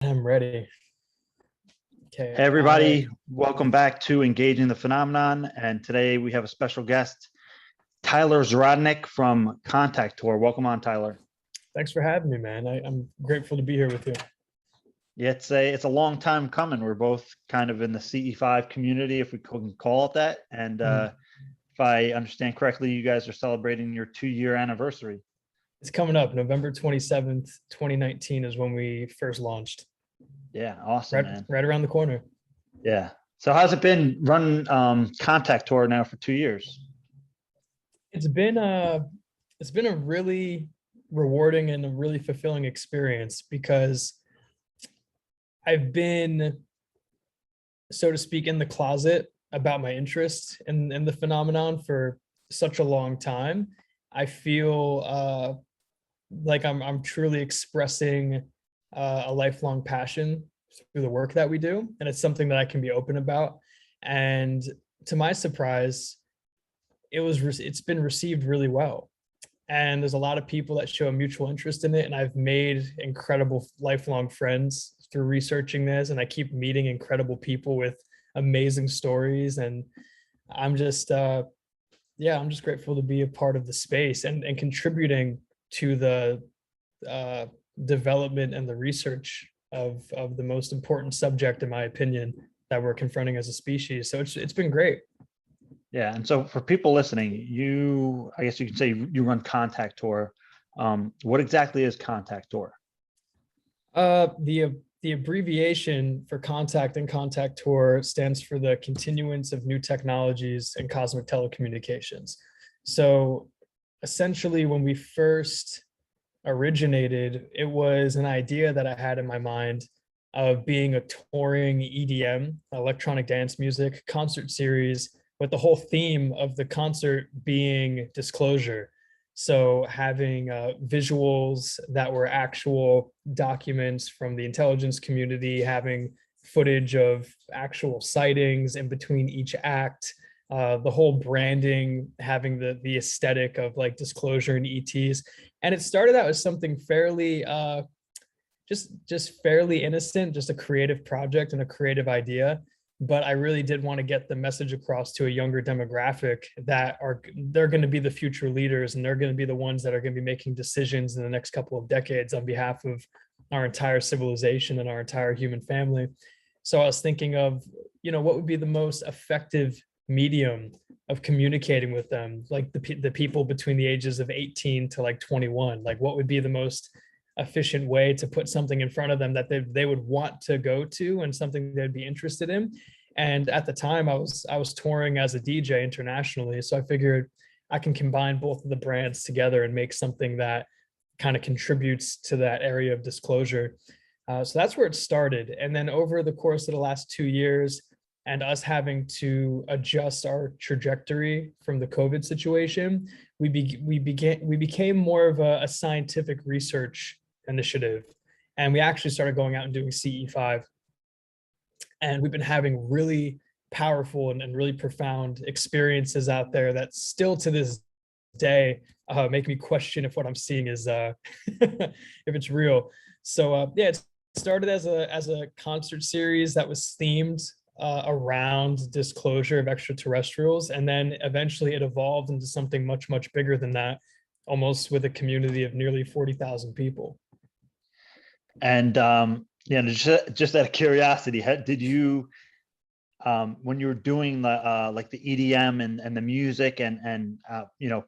I'm ready. Okay. Hey, everybody. Welcome back to Engaging the Phenomenon. And today we have a special guest, Tyler Zahradnik from Contact Tour. Welcome on, Tyler. Thanks for having me, man. I'm grateful to be here with you. Yeah, it's a long time coming. We're both kind of in the CE5 community, if we can call it that. And if I understand correctly, you guys are celebrating your 2-year anniversary. It's coming up. November 27th, 2019 is when we first launched. Yeah, awesome, man. Right around the corner. Yeah. So how's it been running Contact Tour now for 2 years? It's been a really rewarding and a really fulfilling experience because I've been, so to speak, in the closet about my interest in the phenomenon for such a long time. I feel like I'm truly expressing a lifelong passion through the work that we do, and it's something that I can be open about. And to my surprise, it's been received really well. And there's a lot of people that show a mutual interest in it, and I've made incredible lifelong friends through researching this, and I keep meeting incredible people with amazing stories. And I'm just I'm just grateful to be a part of the space and contributing to the development and the research of the most important subject, in my opinion, that we're confronting as a species. So it's been great. Yeah, and so for people listening, I guess you could say you run Contact Tour. What exactly is Contact Tour? The abbreviation for Contact and Contact Tour stands for the Continuance of New Technologies and Cosmic Telecommunications. So essentially, when we first originated, it was an idea that I had in my mind of being a touring EDM, electronic dance music concert series, with the whole theme of the concert being disclosure. So having visuals that were actual documents from the intelligence community, having footage of actual sightings in between each act, the whole branding, having the aesthetic of like disclosure and ETs. And it started out as something fairly just fairly innocent, just a creative project and a creative idea. But I really did want to get the message across to a younger demographic that they're going to be the future leaders, and they're going to be the ones that are going to be making decisions in the next couple of decades on behalf of our entire civilization and our entire human family. So I was thinking of, what would be the most effective medium of communicating with them, like the people between the ages of 18 to like 21. Like, what would be the most efficient way to put something in front of them that they would want to go to and something they'd be interested in. And at the time I was touring as a DJ internationally. So I figured I can combine both of the brands together and make something that kind of contributes to that area of disclosure. So that's where it started. And then over the course of the last 2 years, and us having to adjust our trajectory from the COVID situation, we became more of a scientific research initiative. And we actually started going out and doing CE5. And we've been having really powerful and really profound experiences out there that still to this day make me question if what I'm seeing is if it's real. So it started as a concert series that was themed around disclosure of extraterrestrials, and then eventually it evolved into something much bigger than that, almost with a community of nearly 40,000 people. And just out of curiosity, did you when you were doing the like the EDM and the music and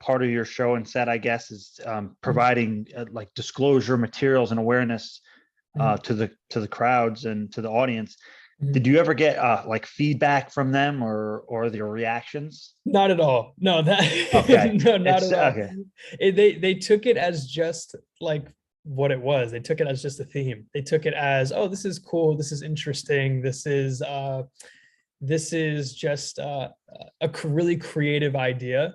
part of your show and set, I guess, is providing like disclosure materials and awareness to the crowds and to the audience. Did you ever get like feedback from them or their reactions? Not at all. No, okay. No, not at all. Okay. They took it as just like what it was. They took it as just a theme. They took it as, oh, this is cool. This is interesting. This is just a really creative idea.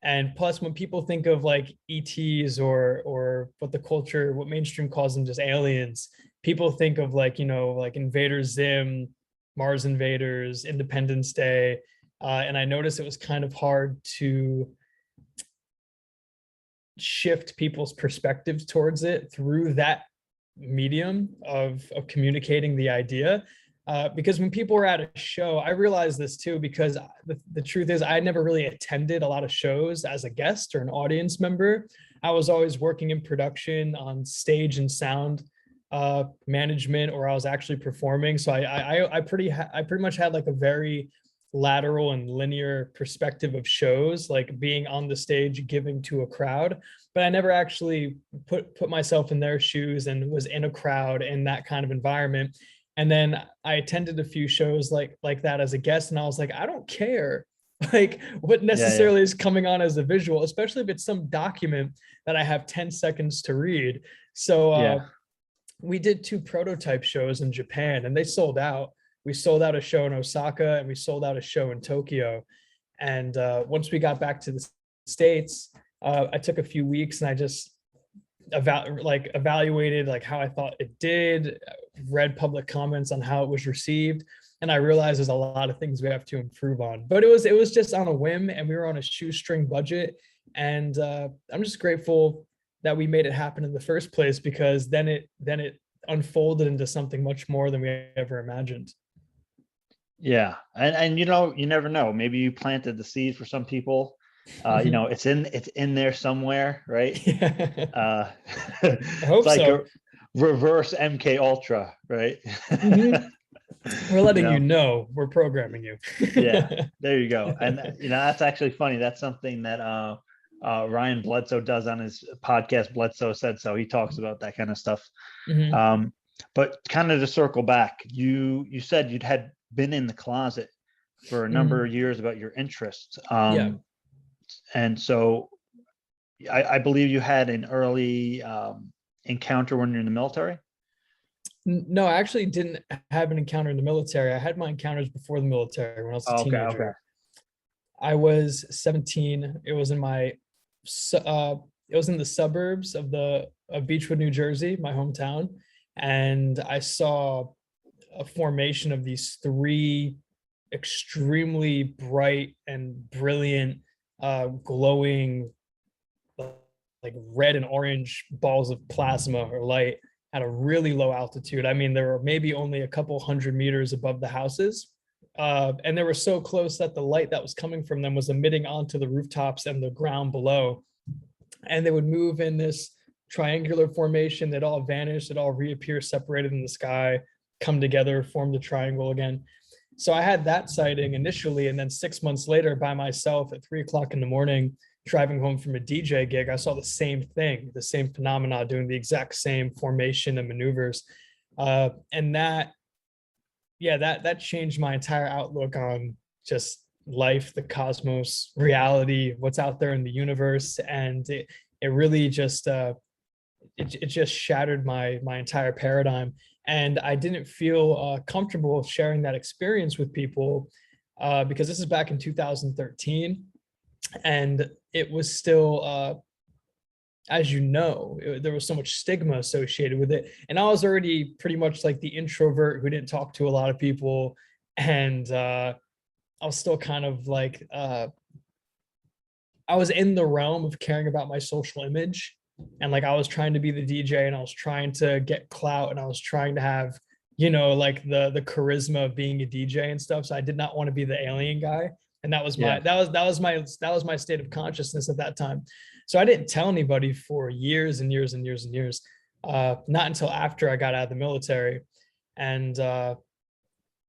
And plus, when people think of like ETs or what mainstream calls them, just aliens, people think of like Invader Zim, Mars Invaders, Independence Day. And I noticed it was kind of hard to shift people's perspectives towards it through that medium of communicating the idea. Because when people were at a show, I realized this too, because the truth is I never really attended a lot of shows as a guest or an audience member. I was always working in production on stage and sound management, or I was actually performing. So I pretty much had like a very lateral and linear perspective of shows, like being on the stage, giving to a crowd. But I never actually put myself in their shoes and was in a crowd in that kind of environment. And then I attended a few shows like that as a guest, and I was like, I don't care like what necessarily is coming on as a visual, especially if it's some document that I have 10 seconds to read. So we did 2 prototype shows in Japan, and they sold out. We sold out a show in Osaka, and we sold out a show in Tokyo. And once we got back to the States, I took a few weeks and I just evaluated like how I thought it did, read public comments on how it was received, and I realized there's a lot of things we have to improve on. But it was just on a whim, and we were on a shoestring budget, and I'm just grateful that we made it happen in the first place, because then it unfolded into something much more than we ever imagined. Yeah. And you know, you never know. Maybe you planted the seed for some people. You know, it's in there somewhere, right? Yeah. I It's hope like so. a reverse MK Ultra, right? Mhm. We're You letting you know, know we're programming you. yeah, there you go. And you know, that's actually funny. That's something that Ryan Bledsoe does on his podcast. Bledsoe Said So. He talks about that kind of stuff. Mhm. But kind of to circle back, you said you'd had been in the closet for a number Mhm. of years about your interests. Yeah. And so I believe you had an early encounter when you're in the military. No, I actually didn't have an encounter in the military. I had my encounters before the military when I was a Oh, okay, okay. teenager. I was 17. It was in my it was in the suburbs of Beechwood, New Jersey, my hometown, and I saw a formation of these 3 extremely bright and brilliant glowing like red and orange balls of plasma or light at a really low altitude. I mean, there were maybe only a couple 100 meters above the houses. And they were so close that the light that was coming from them was emitting onto the rooftops and the ground below. And they would move in this triangular formation. They'd all vanish, they'd all reappear separated in the sky, come together, form the triangle again. So I had that sighting initially. And then 6 months later, by myself at 3 o'clock in the morning, driving home from a DJ gig, I saw the same thing, the same phenomena, doing the exact same formation and maneuvers. And that changed my entire outlook on just life, the cosmos, reality, what's out there in the universe. And it really just it just shattered my entire paradigm. And I didn't feel comfortable sharing that experience with people, because this is back in 2013, and it was still as you know, there was so much stigma associated with it. And I was already pretty much like the introvert who didn't talk to a lot of people. And I was still kind of like, I was in the realm of caring about my social image. And like I was trying to be the DJ, and I was trying to get clout, and I was trying to have, like the charisma of being a DJ and stuff. So I did not want to be the alien guy. And that was Yeah. my state of consciousness at that time. So I didn't tell anybody for years and years and years and years. Not until after I got out of the military. And then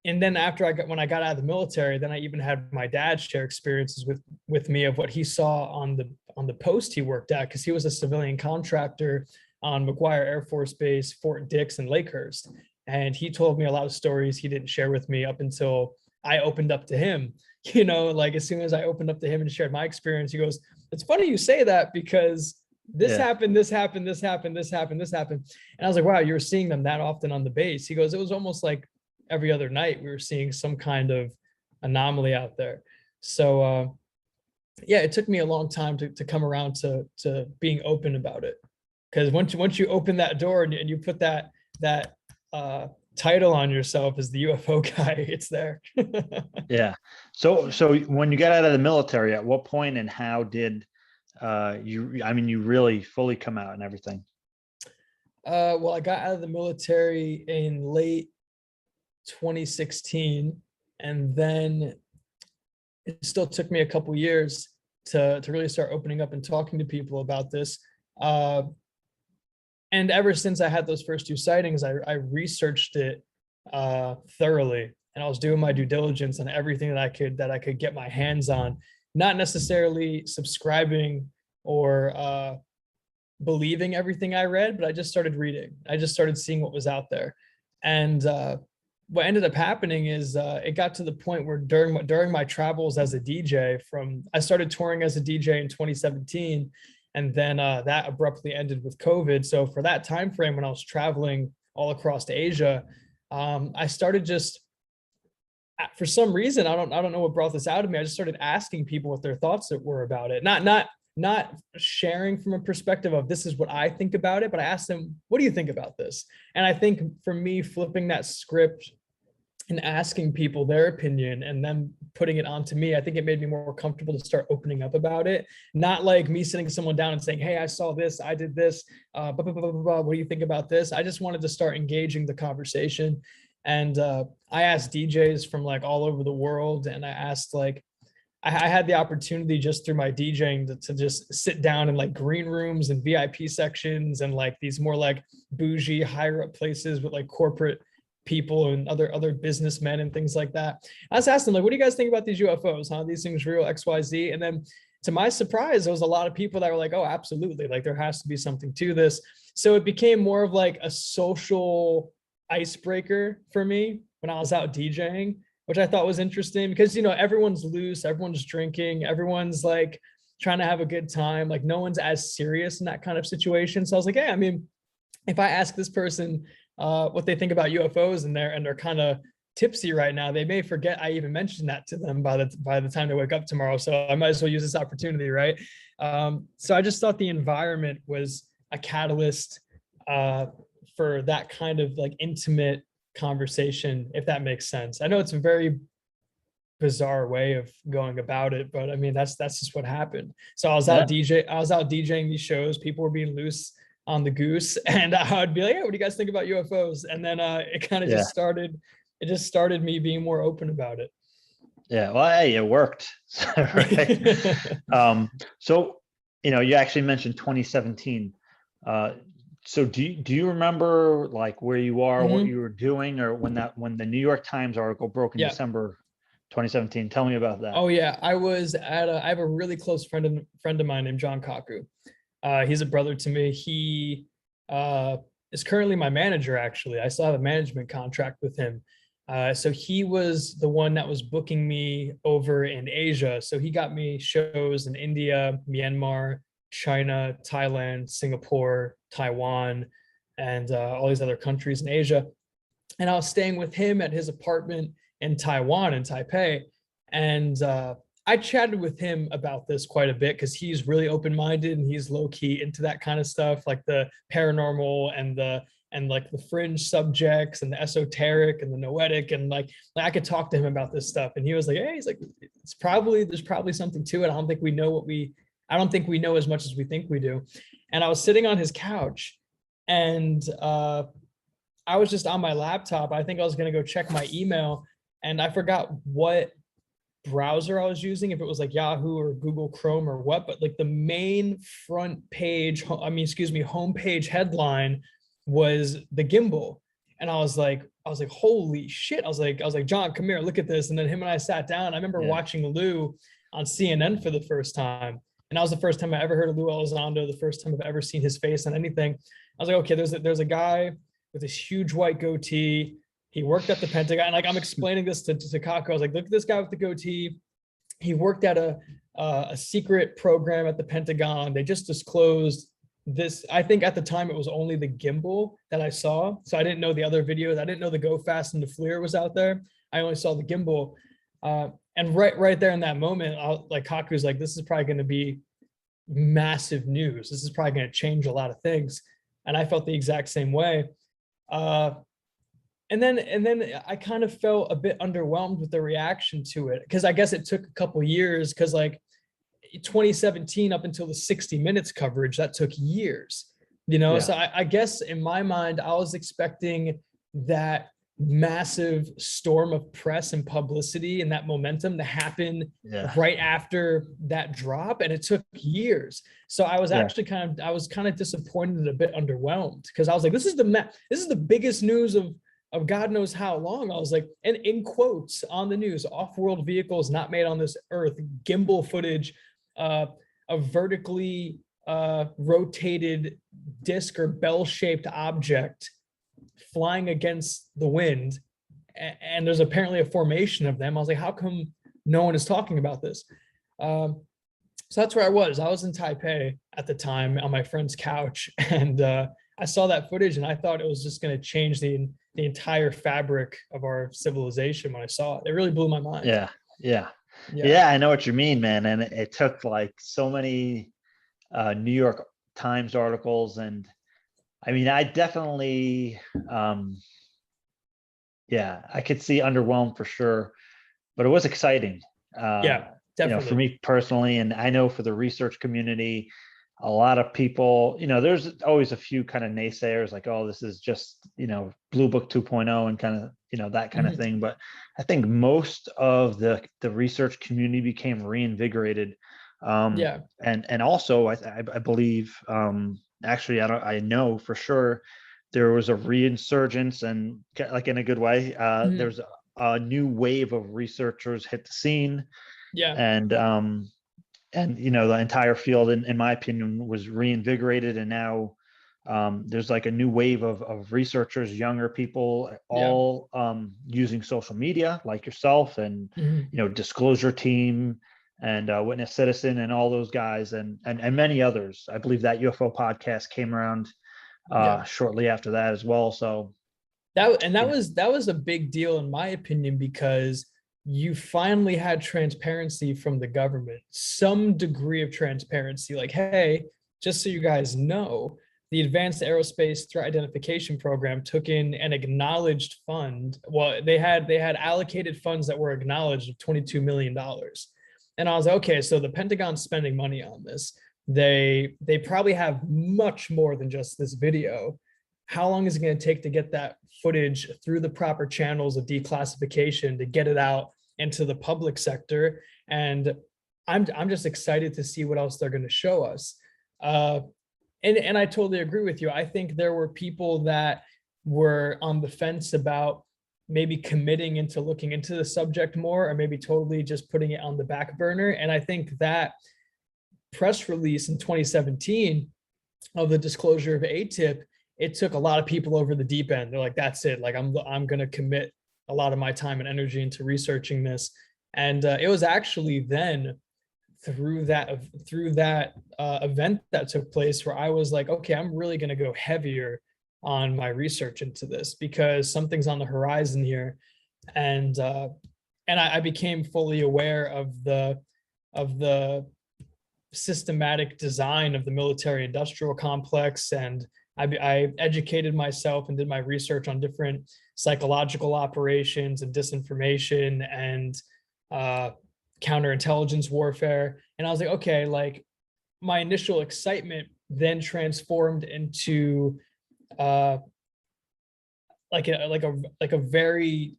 when I got out of the military, then I even had my dad share experiences with me of what he saw on the post he worked at, because he was a civilian contractor on McGuire Air Force Base, Fort Dix, and Lakehurst. And he told me a lot of stories he didn't share with me up until I opened up to him. Like as soon as I opened up to him and shared my experience, he goes, "It's funny you say that, because this Yeah. happened, this happened, this happened, this happened, this happened." And I was like, "Wow, you were seeing them that often on the base?" He goes, "It was almost like every other night we were seeing some kind of anomaly out there." So yeah, it took me a long time to come around to being open about it. Because once you open that door and you put that uh, title on yourself as the UFO guy, it's there. Yeah. So when you got out of the military, at what point and how did you really fully come out and everything? Well, I got out of the military in late 2016, and then it still took me a couple years to really start opening up and talking to people about this. Uh, and ever since I had those first two sightings, I researched it thoroughly, and I was doing my due diligence on everything that I could get my hands on, not necessarily subscribing or believing everything I read, but I just started reading. I just started seeing what was out there. And what ended up happening is it got to the point where during my travels as a DJ, I started touring as a DJ in 2017, and then that abruptly ended with COVID. So for that time frame, when I was traveling all across Asia, I started just, for some reason, I don't know what brought this out of me. I just started asking people what their thoughts were about it. Not sharing from a perspective of this is what I think about it, but I asked them, what do you think about this? And I think for me, flipping that script and asking people their opinion and then putting it onto me, I think it made me more comfortable to start opening up about it. Not like me sitting someone down and saying, hey, I saw this, I did this, blah, blah, blah, blah, blah, what do you think about this? I just wanted to start engaging the conversation. And I asked DJs from like all over the world, and I asked like, I had the opportunity just through my DJing to just sit down in like green rooms and VIP sections and like these more like bougie higher up places with like corporate people and other businessmen and things like that. I was asking them like, what do you guys think about these UFOs? Huh? These things real, XYZ. And then to my surprise, there was a lot of people that were like, oh, absolutely. Like there has to be something to this. So it became more of like a social icebreaker for me when I was out DJing, which I thought was interesting because, you know, everyone's loose, everyone's drinking, everyone's like trying to have a good time. Like no one's as serious in that kind of situation. So I was like, hey, I mean, if I ask this person what they think about UFOs and they're kind of tipsy right now, they may forget I even mentioned that to them by the time they wake up tomorrow. So I might as well use this opportunity, right? So I just thought the environment was a catalyst for that kind of like intimate conversation, if that makes sense. I know it's a very bizarre way of going about it, but I mean that's just what happened. So I was out DJing these shows, people were being loose on the goose, and I would be like, hey, what do you guys think about UFOs? And then it kind of just started me being more open about it. Yeah, well, hey, it worked. Right. So you know, you actually mentioned 2017. So do you remember like where you are, what you were doing, or when the New York Times article broke in December 2017? Tell me about that. Oh yeah, I was at I have a really close friend of mine named John Kaku. He's a brother to me. He is currently my manager, actually. I still have a management contract with him. So he was the one that was booking me over in Asia. So he got me shows in India, Myanmar, China, Thailand, Singapore, Taiwan, and all these other countries in Asia. And I was staying with him at his apartment in Taiwan, in Taipei. And I chatted with him about this quite a bit because he's really open-minded and he's low-key into that kind of stuff, like the paranormal and like the fringe subjects and the esoteric and the noetic, and like I could talk to him about this stuff, and he was like, hey, he's like, there's probably something to it. I don't think we know as much as we think we do. And I was sitting on his couch, and I was just on my laptop. I think I was going to go check my email, and I forgot what browser I was using, if it was like Yahoo or Google Chrome or what, but like the main front page, homepage headline was the gimbal. And I was like, holy shit. I was like, John, come here, look at this. And then him and I sat down. I remember watching Lou on CNN for the first time. And that was the first time I ever heard of Lou Elizondo, the first time I've ever seen his face on anything. I was like, okay, there's a guy with this huge white goatee. He worked at the Pentagon. And like, I'm explaining this to Kako. I was like, look at this guy with the goatee. He worked at a secret program at the Pentagon. They just disclosed this. I think at the time it was only the gimbal that I saw. So I didn't know the other videos. I didn't know the Go Fast and the FLIR was out there. I only saw the gimbal. And right there in that moment, like Kaku's like, this is probably going to be massive news. This is probably going to change a lot of things. And I felt the exact same way. And then I kind of felt a bit underwhelmed with the reaction to it, because I guess it took a couple years, because like 2017 up until the 60 Minutes coverage, that took years. Yeah. Yeah. So I guess in my mind, I was expecting that massive storm of press and publicity and that momentum to happen Yeah. right after that drop, and it took years. So I was Yeah. actually kind of disappointed and a bit underwhelmed, because I was like, this is the biggest news of God knows how long. I was like, and in quotes on the news, off-world vehicles not made on this earth, gimbal footage, a vertically rotated disc or bell-shaped object flying against the wind, and there's apparently a formation of them. I was like, how come no one is talking about this? So that's where I was. I was in Taipei at the time on my friend's couch, and I saw that footage, and I thought it was just going to change the entire fabric of our civilization. When I saw it, it really blew my mind. Yeah. Yeah. Yeah. Yeah. I know what you mean, man. And it took like so many New York Times articles. And I mean, I definitely, yeah, I could see underwhelmed for sure, but it was exciting. Yeah, For definitely. me personally, and I know for the research community, a lot of people, there's always a few kind of naysayers like, oh, this is just, Blue Book 2.0 and kind of, that kind of Mhm. thing. But I think most of the research community became reinvigorated. Yeah. And also I believe, actually, I know for sure there was a reinsurgence, and like in a good way, Mhm. there's a new wave of researchers hit the scene, Yeah. and the entire field, in my opinion, was reinvigorated. And now there's like a new wave of researchers, younger people, Yeah. all using social media like yourself, and Mhm. Disclosure Team, and Witness Citizen, and all those guys, and many others. I believe that UFO podcast came around Yeah. shortly after that as well. So That you know was a big deal in my opinion, because you finally had transparency from the government, some degree of transparency. Like, hey, just so you guys know, the Advanced Aerospace Threat Identification Program took in an acknowledged fund. Well, they had allocated funds that were acknowledged of $22 million. And I was like, okay, so the Pentagon's spending money on this. They probably have much more than just this video. How long is it going to take to get that footage through the proper channels of declassification to get it out into the public sector? And I'm just excited to see what else they're going to show us. Uh, and I totally agree with you. I think there were people that were on the fence about maybe committing into looking into the subject more, or maybe totally just putting it on the back burner. And I think that press release in 2017 of the disclosure of ATIP, it took a lot of people over the deep end. They're like, that's it. Like, I'm going to commit a lot of my time and energy into researching this. And it was actually then through that event that took place where I was like, okay, I'm really going to go heavier on my research into this, because something's on the horizon here. And I became fully aware of the systematic design of the military industrial complex. And I educated myself and did my research on different psychological operations and disinformation and counterintelligence warfare. And I was like, okay, like, my initial excitement then transformed into uh, like a very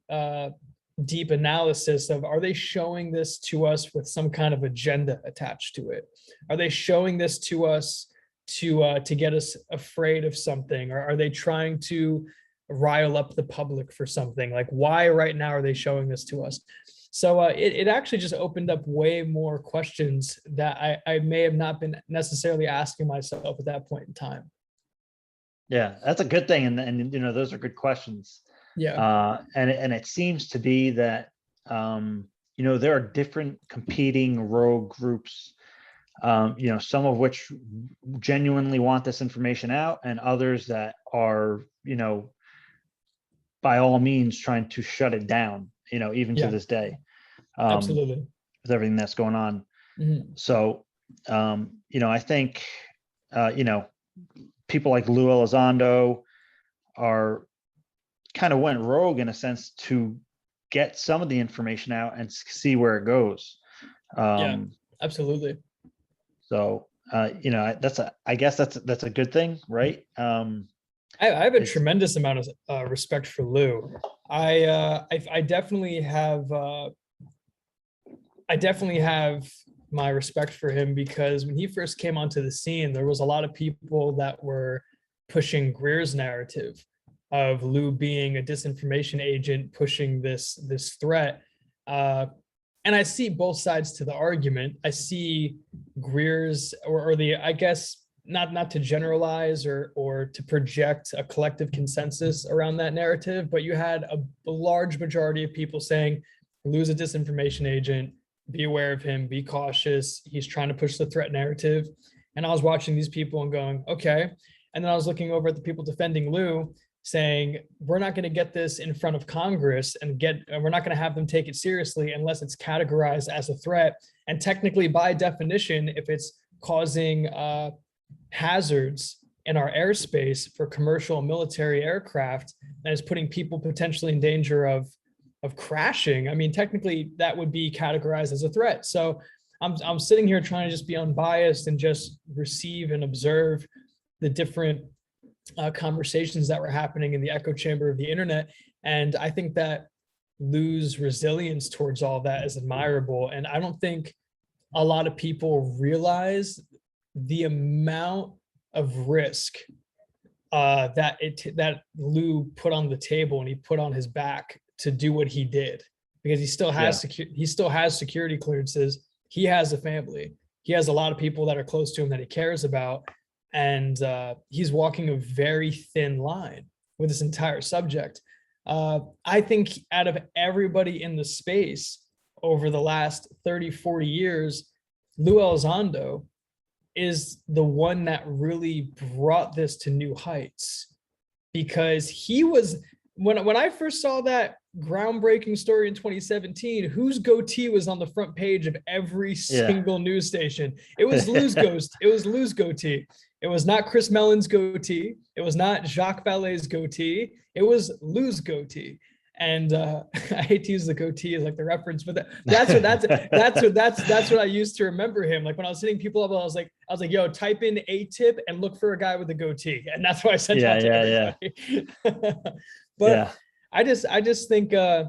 deep analysis of, are they showing this to us with some kind of agenda attached to it? Are they showing this to us to get us afraid of something, or are they trying to rile up the public for something? Like, why right now are they showing this to us? So it actually just opened up way more questions that I may have not been necessarily asking myself at that point in time. Yeah, that's a good thing, and those are good questions. Yeah. And it seems to be that there are different competing rogue groups, some of which genuinely want this information out, and others that are, by all means trying to shut it down, even to Yeah. this day, um, Absolutely. with everything that's going on. Mhm. So, I think, people like Lou Elizondo are kind of went rogue in a sense to get some of the information out and see where it goes. Yeah. Um, Absolutely. so, I guess that's a good thing, right? I have a It's tremendous amount of respect for Lou. I definitely have my respect for him because when he first came onto the scene, there was a lot of people that were pushing Greer's narrative of Lou being a disinformation agent, pushing this threat. And I see both sides to the argument. I see Greer's or the, I guess, not to generalize or to project a collective consensus around that narrative, but you had a large majority of people saying Lou's a disinformation agent, be aware of him, be cautious, he's trying to push the threat narrative. And I was watching these people and going, okay. And then I was looking over at the people defending Lou saying, we're not going to get this in front of Congress and we're not going to have them take it seriously unless it's categorized as a threat. And technically, by definition, if it's causing hazards in our airspace for commercial and military aircraft and is putting people potentially in danger of crashing, I mean, technically that would be categorized as a threat. So I'm sitting here trying to just be unbiased and just receive and observe the different conversations that were happening in the echo chamber of the internet. And I think that Lou's resilience towards all that is admirable. And I don't think a lot of people realize the amount of risk that Lou put on the table and he put on his back to do what he did, because he still has security clearances. He has a family. He has a lot of people that are close to him that he cares about. And he's walking a very thin line with this entire subject. I think out of everybody in the space over the last 30, 40 years, Lou Elizondo is the one that really brought this to new heights, because he was, when I first saw that groundbreaking story in 2017, whose goatee was on the front page of every single news station? It was Lou's ghost. It was Lou's goatee. It was not Chris Mellon's goatee. It was not Jacques Vallée's goatee. It was Lou's goatee. And I hate to use the goatee as like the reference, but that's what I used to remember him. Like when I was hitting people up, I was like, yo, type in ATIP and look for a guy with a goatee, and that's what I sent out to everybody. But I just think I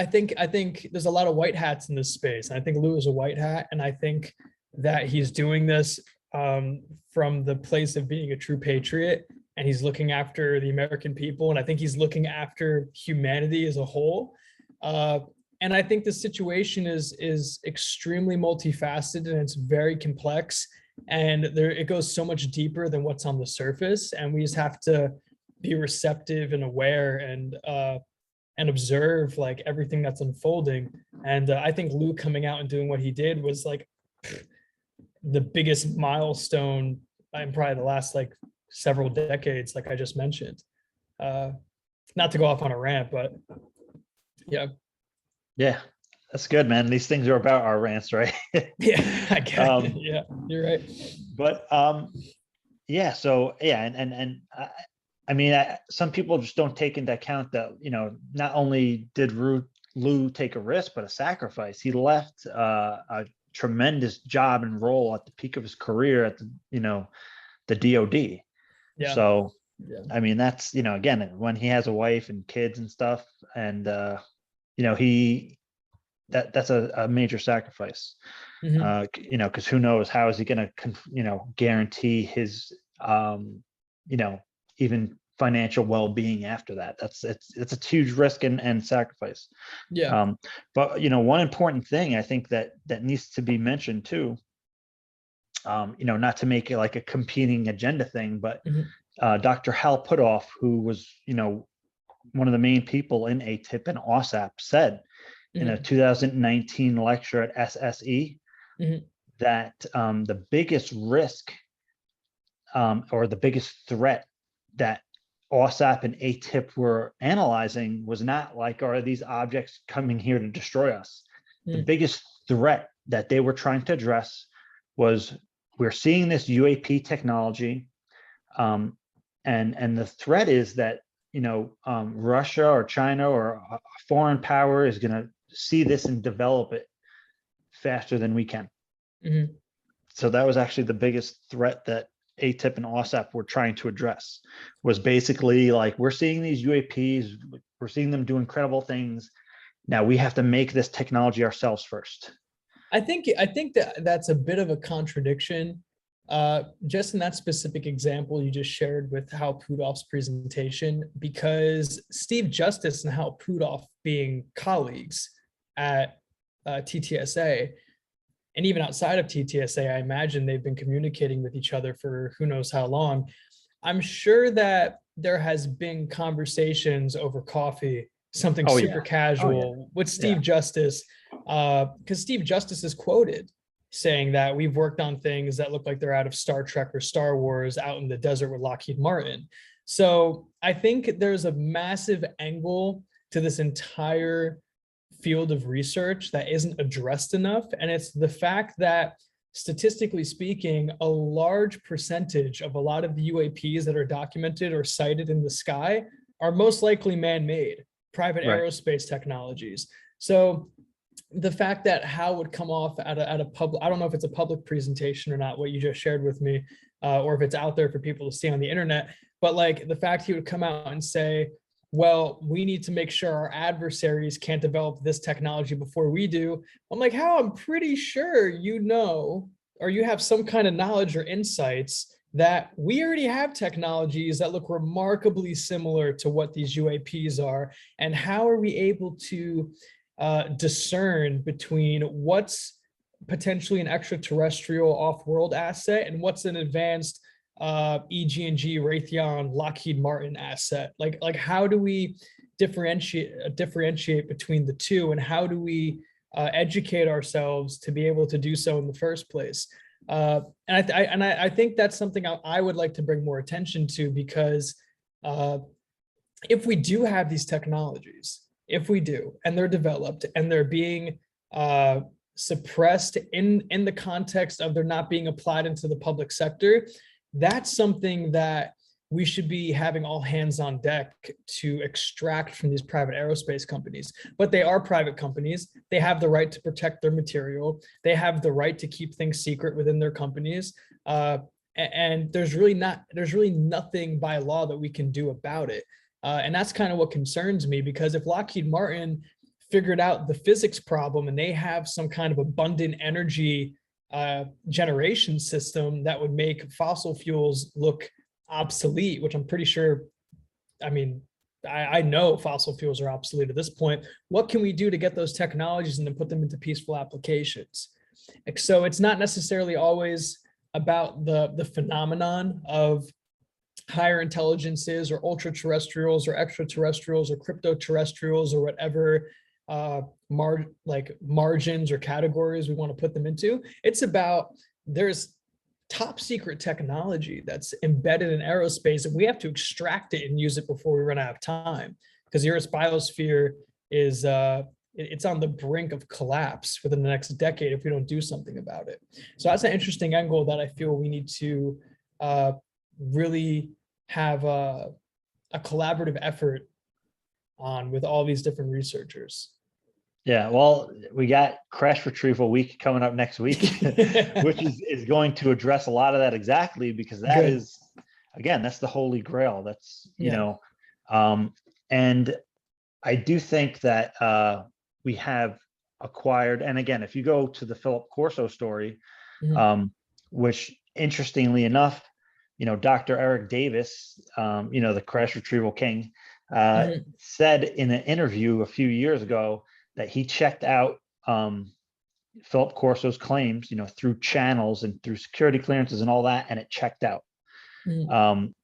think there's a lot of white hats in this space. And I think Lou is a white hat, and I think that he's doing this from the place of being a true patriot, and he's looking after the American people, and I think he's looking after humanity as a whole. And I think the situation is extremely multifaceted, and it's very complex, and it goes so much deeper than what's on the surface, and we just have to be receptive and aware and observe like everything that's unfolding. And I think Lou coming out and doing what he did was like the biggest milestone in probably the last like several decades, like I just mentioned. Not to go off on a rant, but yeah. Yeah, that's good, man. These things are about our rants, right? Yeah, I get it. Yeah, you're right. But yeah, so yeah, and I mean, some people just don't take into account that, not only did Lou take a risk, but a sacrifice. He left a tremendous job and role at the peak of his career at the DOD. Yeah. So, I mean, that's, again, when he has a wife and kids and stuff, and that's a major sacrifice. Because who knows, how is he going to guarantee his even financial well-being after that? It's a huge risk and sacrifice. Yeah. But one important thing I think that needs to be mentioned too, not to make it like a competing agenda thing, but Dr. Hal Puthoff, who was one of the main people in ATIP and OSAP, said in a 2019 lecture at SSE that the biggest risk or the biggest threat that OSAP and ATIP were analyzing was not like, are these objects coming here to destroy us? The biggest threat that they were trying to address was, we're seeing this UAP technology, and the threat is that Russia or China or a foreign power is going to see this and develop it faster than we can. so that was actually the biggest threat that ATIP and OSAP were trying to address, was basically like, we're seeing these UAPs, we're seeing them do incredible things. Now we have to make this technology ourselves first. I think that that's a bit of a contradiction. Just in that specific example you just shared with Hal Puthoff's presentation, because Steve Justice and Hal Puthoff being colleagues at TTSA, and even outside of TTSA, I imagine they've been communicating with each other for who knows how long. I'm sure that there has been conversations over coffee, something super casual with Steve Justice, because Steve Justice is quoted saying that we've worked on things that look like they're out of Star Trek or Star Wars out in the desert with Lockheed Martin. So I think there's a massive angle to this entire field of research that isn't addressed enough. And it's the fact that, statistically speaking, a large percentage of a lot of the UAPs that are documented or cited in the sky are most likely man-made, private aerospace technologies. So the fact that Hal would come off at a public, I don't know if it's a public presentation or not, what you just shared with me, or if it's out there for people to see on the internet, but like the fact he would come out and say, well, we need to make sure our adversaries can't develop this technology before we do. I'm like, Hal, I'm pretty sure you know, or you have some kind of knowledge or insights that we already have technologies that look remarkably similar to what these UAPs are. And how are we able to discern between what's potentially an extraterrestrial off-world asset and what's an advanced EG&G, Raytheon, Lockheed Martin asset? Like how do we differentiate between the two, and how do we educate ourselves to be able to do so in the first place? And I think that's something I would like to bring more attention to, because if we do have these technologies, if we do, and they're developed and they're being suppressed in the context of they're not being applied into the public sector, that's something that we should be having all hands on deck to extract from these private aerospace companies. But they are private companies. They have the right to protect their material. They have the right to keep things secret within their companies. And there's really nothing by law that we can do about it. And that's kind of what concerns me, because if Lockheed Martin figured out the physics problem and they have some kind of abundant energy generation system that would make fossil fuels look obsolete, which I'm pretty sure, I mean, I know fossil fuels are obsolete at this point. What can we do to get those technologies and then put them into peaceful applications? So it's not necessarily always about the phenomenon of higher intelligences or ultra terrestrials or extraterrestrials or crypto terrestrials or whatever margins or categories we want to put them into. It's about, there's top secret technology that's embedded in aerospace, and we have to extract it and use it before we run out of time, because the Earth's biosphere is it's on the brink of collapse within the next decade if we don't do something about it. So that's an interesting angle that I feel we need to really have a collaborative effort on with all these different researchers. Yeah, well, we got Crash Retrieval Week coming up next week, which is going to address a lot of that exactly, because that is, again, that's the holy grail. That's, you know, and I do think that we have acquired, and again, if you go to the Philip Corso story, which interestingly enough, you know, Dr. Eric Davis, you know, the Crash Retrieval King, said in an interview a few years ago that he checked out Philip Corso's claims, you know, through channels and through security clearances and all that, and it checked out.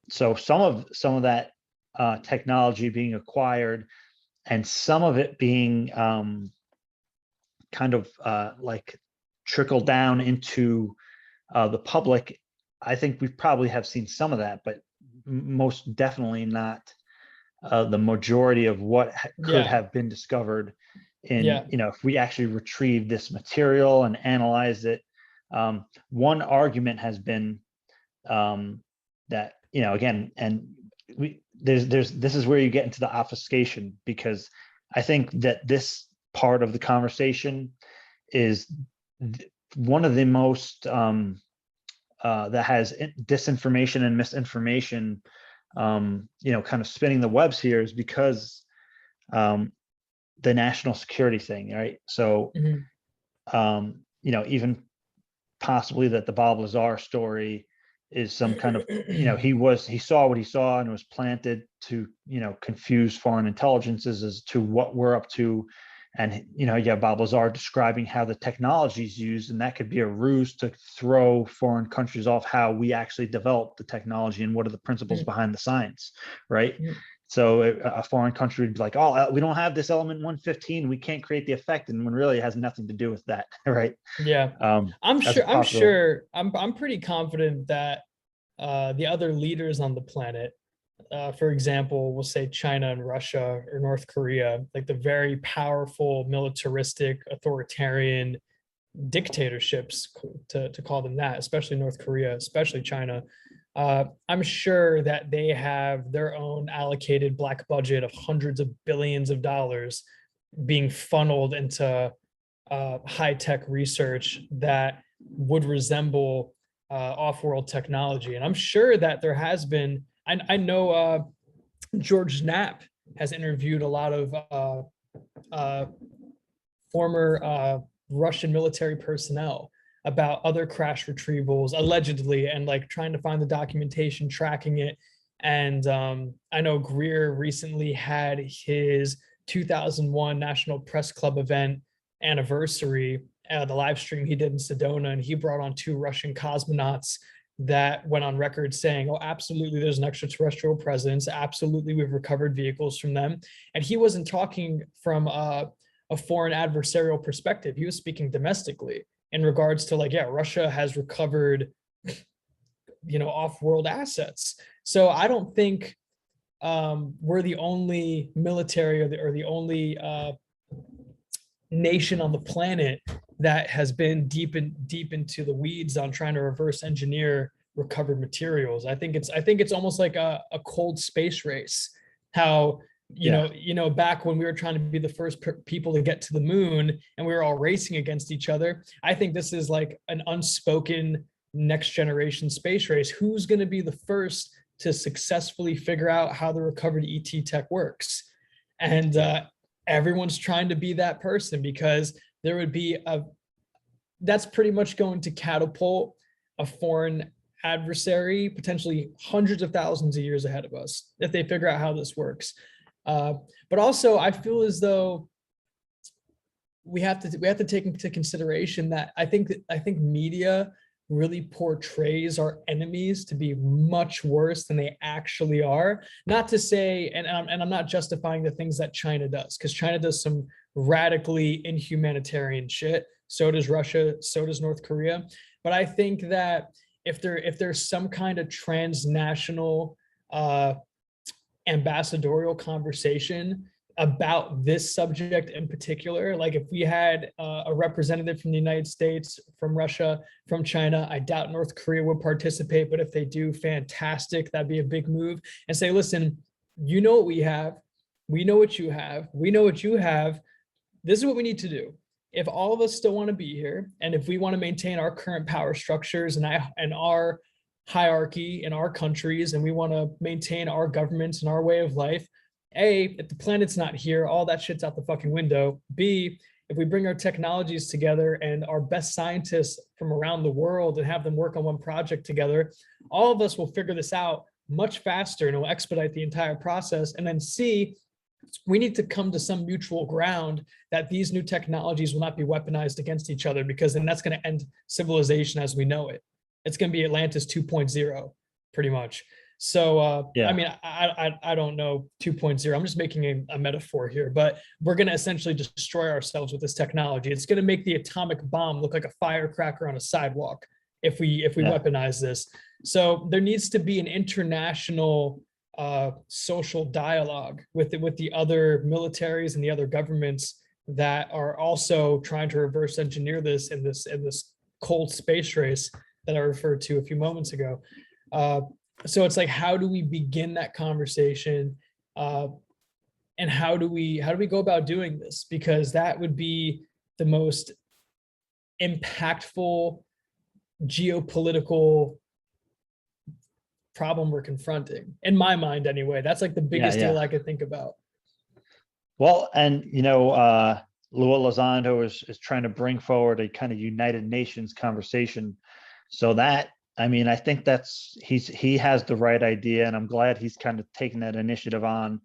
So some of that technology being acquired, and some of it being kind of like trickled down into the public. I think we probably have seen some of that, but most definitely not the majority of what could have been discovered in, you know, if we actually retrieve this material and analyze it. One argument has been that, you know, again, and this is where you get into the obfuscation, because I think that this part of the conversation is one of the most that has disinformation and misinformation, kind of spinning the webs here is because the national security thing, right? So, even possibly that the Bob Lazar story is some kind of, he saw what he saw and was planted to, confuse foreign intelligences as to what we're up to. And, Bob Lazar describing how the technology is used, and that could be a ruse to throw foreign countries off how we actually develop the technology and what are the principles behind the science, right? So a foreign country would be like, oh, we don't have this element 115, we can't create the effect, and when really it has nothing to do with that, right? Yeah. I'm sure I'm pretty confident that the other leaders on the planet, for example, we'll say China and Russia or North Korea, like the very powerful, militaristic, authoritarian dictatorships, to call them that, especially North Korea, especially China. I'm sure that they have their own allocated black budget of hundreds of billions of dollars being funneled into high-tech research that would resemble off-world technology. And I'm sure that there has been, I know George Knapp has interviewed a lot of former Russian military personnel about other crash retrievals, allegedly, and like trying to find the documentation, tracking it. And I know Greer recently had his 2001 National Press Club event anniversary, the live stream he did in Sedona, and he brought on 2 Russian cosmonauts that went on record saying, oh, absolutely, there's an extraterrestrial presence. Absolutely, we've recovered vehicles from them. And he wasn't talking from a foreign adversarial perspective. He was speaking domestically in regards to like, yeah, Russia has recovered, off-world assets. So I don't think we're the only military or the only nation on the planet that has been deep into the weeds on trying to reverse engineer recovered materials. I think it's almost like a cold space race. How back when we were trying to be the first people to get to the moon and we were all racing against each other. I think this is like an unspoken next generation space race. Who's going to be the first to successfully figure out how the recovered ET tech works? And everyone's trying to be that person, because there would be that's pretty much going to catapult a foreign adversary potentially hundreds of thousands of years ahead of us if they figure out how this works. But also, I feel as though we have to take into consideration that I think media really portrays our enemies to be much worse than they actually are. Not to say, and I'm not justifying the things that China does, because China does some radically inhumanitarian shit. So does Russia, so does North Korea. But I think that if there's some kind of transnational ambassadorial conversation about this subject in particular, like if we had a representative from the United States, from Russia, from China, I doubt North Korea would participate, but if they do, fantastic. That'd be a big move. And say, listen, you know what we have, we know what you have, we know what you have. This is what we need to do. If all of us still want to be here, and if we want to maintain our current power structures and our hierarchy in our countries, and we want to maintain our governments and our way of life, A, if the planet's not here, all that shit's out the fucking window. B, if we bring our technologies together and our best scientists from around the world and have them work on one project together, all of us will figure this out much faster and it will expedite the entire process. And then C, we need to come to some mutual ground that these new technologies will not be weaponized against each other, because then that's going to end civilization as we know it. It's going to be Atlantis 2.0, pretty much. So, I mean, I don't know 2.0. I'm just making a metaphor here, but we're going to essentially destroy ourselves with this technology. It's going to make the atomic bomb look like a firecracker on a sidewalk if we weaponize this. So there needs to be an international social dialogue with the other militaries and the other governments that are also trying to reverse engineer this in this cold space race that I referred to a few moments ago. So it's like, how do we begin that conversation, and how do we go about doing this? Because that would be the most impactful geopolitical problem we're confronting. In my mind, anyway, that's like the biggest deal I could think about. Well, and Lua Lozando is trying to bring forward a kind of United Nations conversation. So that, I mean, I think he has the right idea, and I'm glad he's kind of taking that initiative on.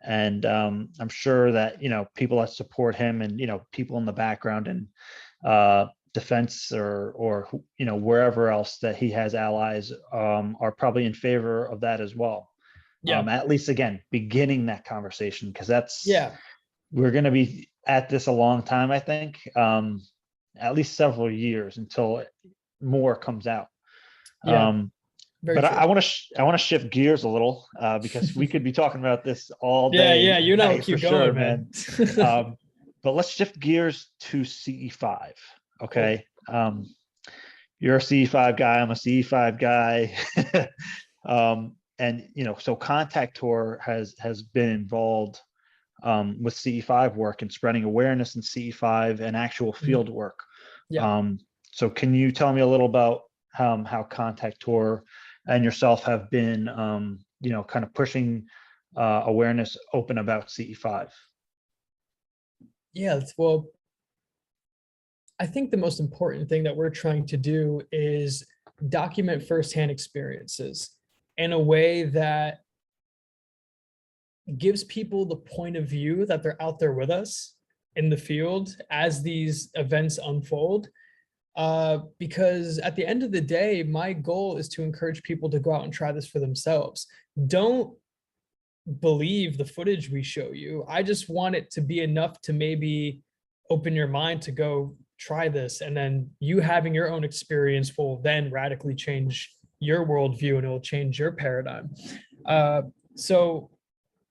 And I'm sure that, people that support him and, people in the background and defense or wherever else that he has allies are probably in favor of that as well. At least, again, beginning that conversation, because we're going to be at this a long time, I think, at least several years until more comes out. But I want to shift gears a little because we could be talking about this all day. Keep going, man. But let's shift gears to CE5. Okay. Cool. You're a CE5 guy. I'm a CE5 guy. And so Contact Tour has been involved with CE5 work and spreading awareness in CE5 and actual field work. So can you tell me a little about how Contact Tour and yourself have been, kind of pushing awareness open about CE5? Yeah, well, I think the most important thing that we're trying to do is document firsthand experiences in a way that gives people the point of view that they're out there with us in the field as these events unfold. Because at the end of the day, my goal is to encourage people to go out and try this for themselves. Don't believe the footage we show you. I just want it to be enough to maybe open your mind to go try this. And then you having your own experience will then radically change your worldview and it will change your paradigm. So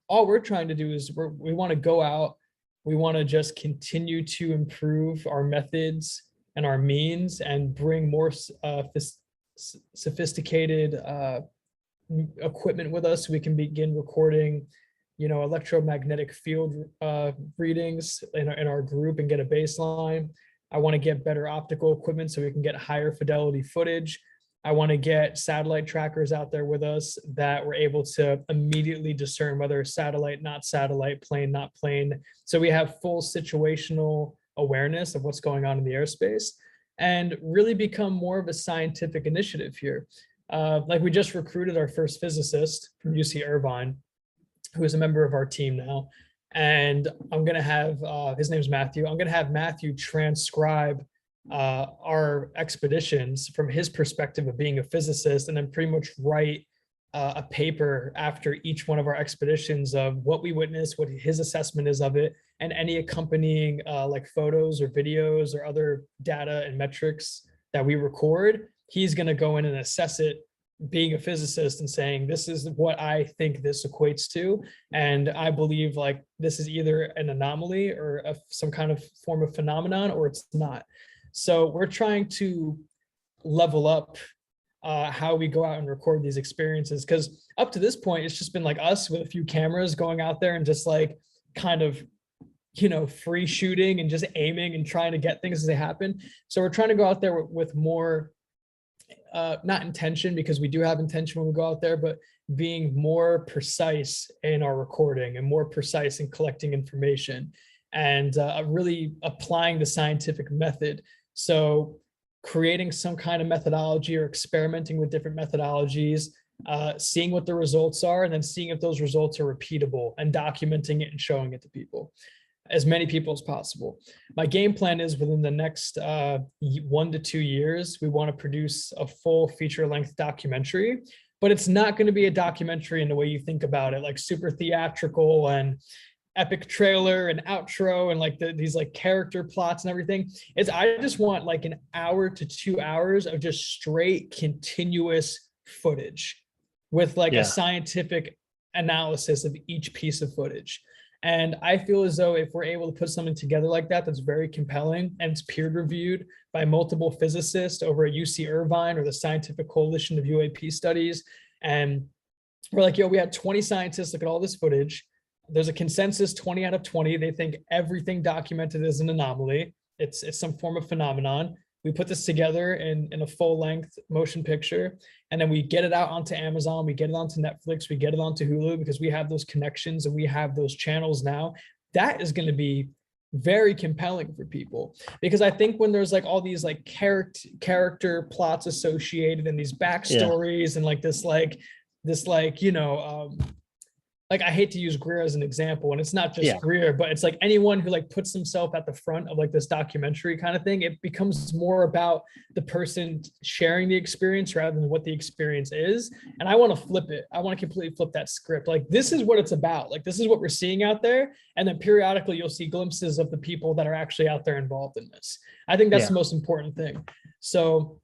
all we're trying to do is we want to go out. We want to just continue to improve our methods and our means and bring more sophisticated equipment with us so we can begin recording, electromagnetic field readings in our group and get a baseline. I want to get better optical equipment so we can get higher fidelity footage. I want to get satellite trackers out there with us that we're able to immediately discern whether satellite, not satellite, plane, not plane. So we have full situational awareness of what's going on in the airspace and really become more of a scientific initiative here. Like we just recruited our first physicist from UC Irvine, who is a member of our team now. And I'm going to have, his name's Matthew. I'm going to have Matthew transcribe our expeditions from his perspective of being a physicist, and then pretty much write a paper after each one of our expeditions of what we witnessed, what his assessment is of it, and any accompanying like photos or videos or other data and metrics that we record. He's going to go in and assess it, being a physicist, and saying, this is what I think this equates to. And I believe like this is either an anomaly or some kind of form of phenomenon, or it's not. So we're trying to level up how we go out and record these experiences, because up to this point, it's just been like us with a few cameras going out there and just like kind of, free shooting and just aiming and trying to get things as they happen. So we're trying to go out there with more, not intention, because we do have intention when we go out there, but being more precise in our recording and more precise in collecting information and really applying the scientific method. So creating some kind of methodology or experimenting with different methodologies, seeing what the results are, and then seeing if those results are repeatable and documenting it and showing it to people, as many people as possible. My game plan is within the next 1 to 2 years, we want to produce a full feature-length documentary, but it's not going to be a documentary in the way you think about it, like super theatrical and epic trailer and outro and like these like character plots and everything. I just want like an hour to 2 hours of just straight continuous footage with like a scientific analysis of each piece of footage. And I feel as though if we're able to put something together like that, that's very compelling and it's peer reviewed by multiple physicists over at UC Irvine or the Scientific Coalition of UAP Studies. And we're like, we had 20 scientists look at all this footage. There's a consensus 20 out of 20. They think everything documented is an anomaly. It's some form of phenomenon. We put this together in a full length motion picture, and then we get it out onto Amazon, we get it onto Netflix, we get it onto Hulu, because we have those connections and we have those channels now. That is going to be very compelling for people, because I think when there's like all these like character plots associated and these backstories and like this like I hate to use Greer as an example, and it's not just Greer, but it's like anyone who like puts himself at the front of like this documentary kind of thing, it becomes more about the person sharing the experience rather than what the experience is. And I want to flip it. I want to completely flip that script. Like, this is what it's about. Like, this is what we're seeing out there. And then periodically you'll see glimpses of the people that are actually out there involved in this. I think that's the most important thing. So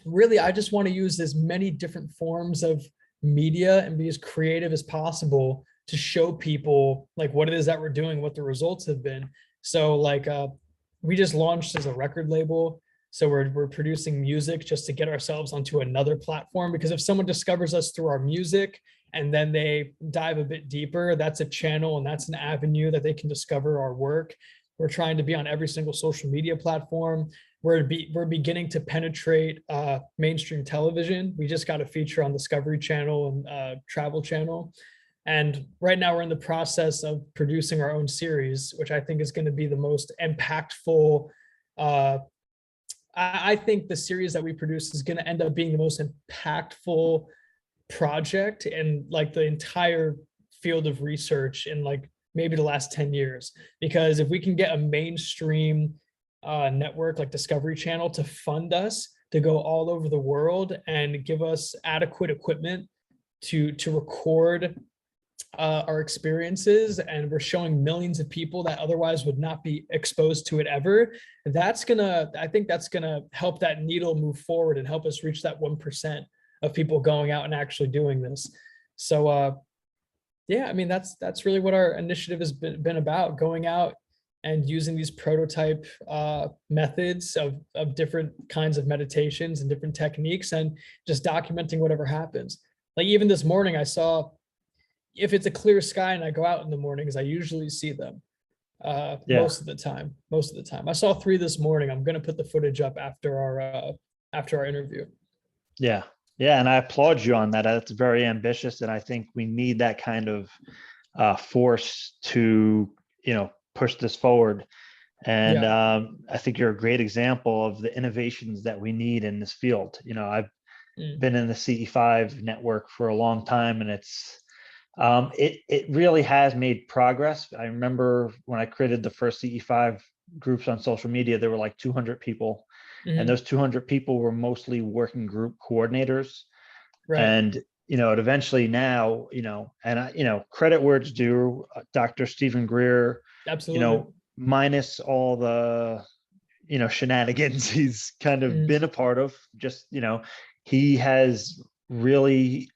really, I just want to use as many different forms of media and be as creative as possible to show people like what it is that we're doing, what the results have been. So like we just launched as a record label, so we're producing music just to get ourselves onto another platform, because if someone discovers us through our music and then they dive a bit deeper, that's a channel and that's an avenue that they can discover our work. We're trying to be on every single social media platform. We're beginning to penetrate mainstream television. We just got a feature on Discovery Channel and Travel Channel. And right now we're in the process of producing our own series, which I think is going to be the most impactful. I think the series that we produce is going to end up being the most impactful project in like the entire field of research in like maybe the last 10 years. Because if we can get a mainstream network like Discovery Channel to fund us to go all over the world and give us adequate equipment to record our experiences, and we're showing millions of people that otherwise would not be exposed to it ever, I think that's gonna help that needle move forward and help us reach that 1% of people going out and actually doing this. So yeah, I mean, that's really what our initiative has been about, going out and using these prototype methods of different kinds of meditations and different techniques, and just documenting whatever happens. Like even this morning, I saw, if it's a clear sky and I go out in the mornings, I usually see them most of the time. I saw 3 this morning. I'm going to put the footage up after our interview. Yeah. And I applaud you on that. That's very ambitious. And I think we need that kind of force to, push this forward. And I think you're a great example of the innovations that we need in this field. I've been in the CE5 network for a long time, and it really has made progress. I remember when I created the first CE5 groups on social media, there were like 200 people, and those 200 people were mostly working group coordinators. Right. And it eventually now, and credit where it's due, Dr. Stephen Greer, absolutely, minus all the shenanigans he's kind of been a part of, just he has really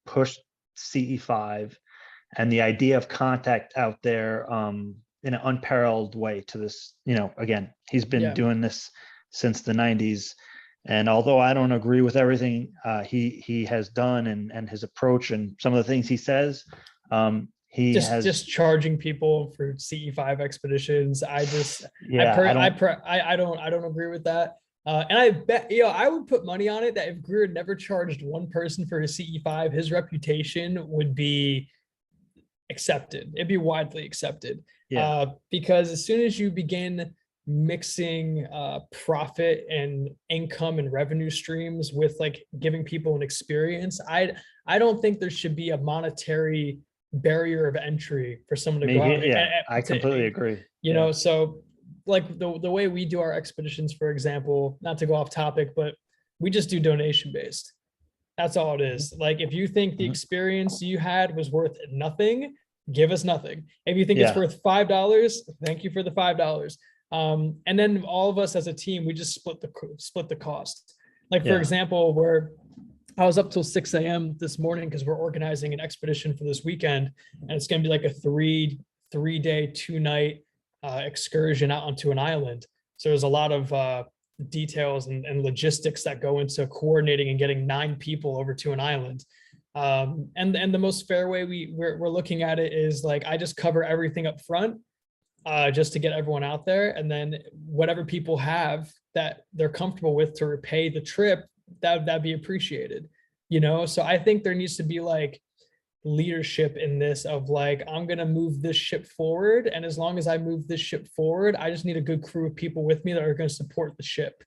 pushed CE5 and the idea of contact out there in an unparalleled way to this. Again, he's been doing this since the 90s. And although I don't agree with everything he has done and his approach and some of the things he says, he has just charging people for CE5 expeditions. I don't agree with that. And I bet, I would put money on it that if Greer never charged one person for his CE5, his reputation would be accepted. It'd be widely accepted. Because as soon as you begin mixing profit and income and revenue streams with like giving people an experience, I don't think there should be a monetary barrier of entry for someone to go out. I completely agree. So like the way we do our expeditions, for example, not to go off topic, but we just do donation based. That's all it is. Like, if you think the experience you had was worth nothing, give us nothing. If you think it's worth $5, thank you for the $5. And then all of us as a team, we just split the cost. Like, for example, where I was up till 6 a.m. this morning because we're organizing an expedition for this weekend, and it's going to be like a three-day, 2-night excursion out onto an island. So there's a lot of details and logistics that go into coordinating and getting 9 people over to an island. And the most fair way we're looking at it is like, I just cover everything up front. just to get everyone out there. And then whatever people have that they're comfortable with to repay the trip, that'd be appreciated, you know? So I think there needs to be like leadership in this of like, I'm going to move this ship forward. And as long as I move this ship forward, I just need a good crew of people with me that are going to support the ship,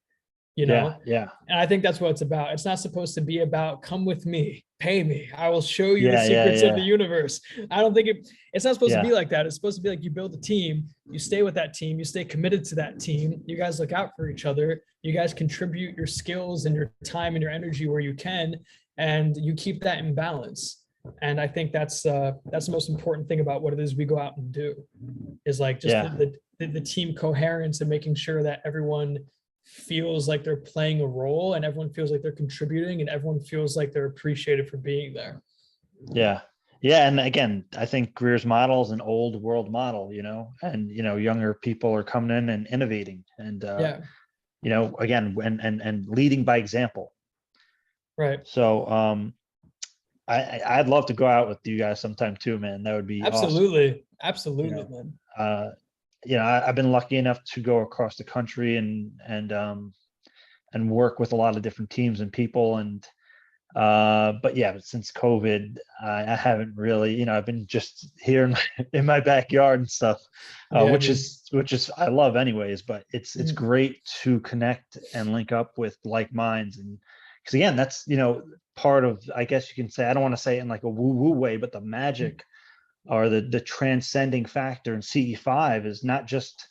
you Yeah, know? yeah, And I think that's what it's about. It's not supposed to be about come with me, pay me. I will show you the yeah, yeah, secrets of the yeah, universe. I don't think it's not supposed to yeah, be like that. It's supposed to be like you build a team, you stay with that team, you stay committed to that team. You guys look out for each other. You guys contribute your skills and your time and your energy where you can, and you keep that in balance. And I think that's the most important thing about what it is we go out and do, is like just yeah, the team coherence and making sure that everyone feels like they're playing a role and everyone feels like they're contributing and everyone feels like they're appreciated for being there. yeah, yeah. And again, I think Greer's model is an old world model, and younger people are coming in and innovating, and Yeah, again, and leading by example. right. So I'd love to go out with you guys sometime too, man. That would be awesome. Absolutely. You Absolutely, know, man. uh, I've been lucky enough to go across the country and work with a lot of different teams and people. And but yeah, since COVID, I haven't really, I've been just here in my backyard and stuff, Yeah, which dude. is I love anyways. But it's Mm, great to connect and link up with like minds, and because again, that's part of, I guess you can say, I don't want to say it in like a woo woo way, but the mm. magic or the transcending factor in CE5 is not just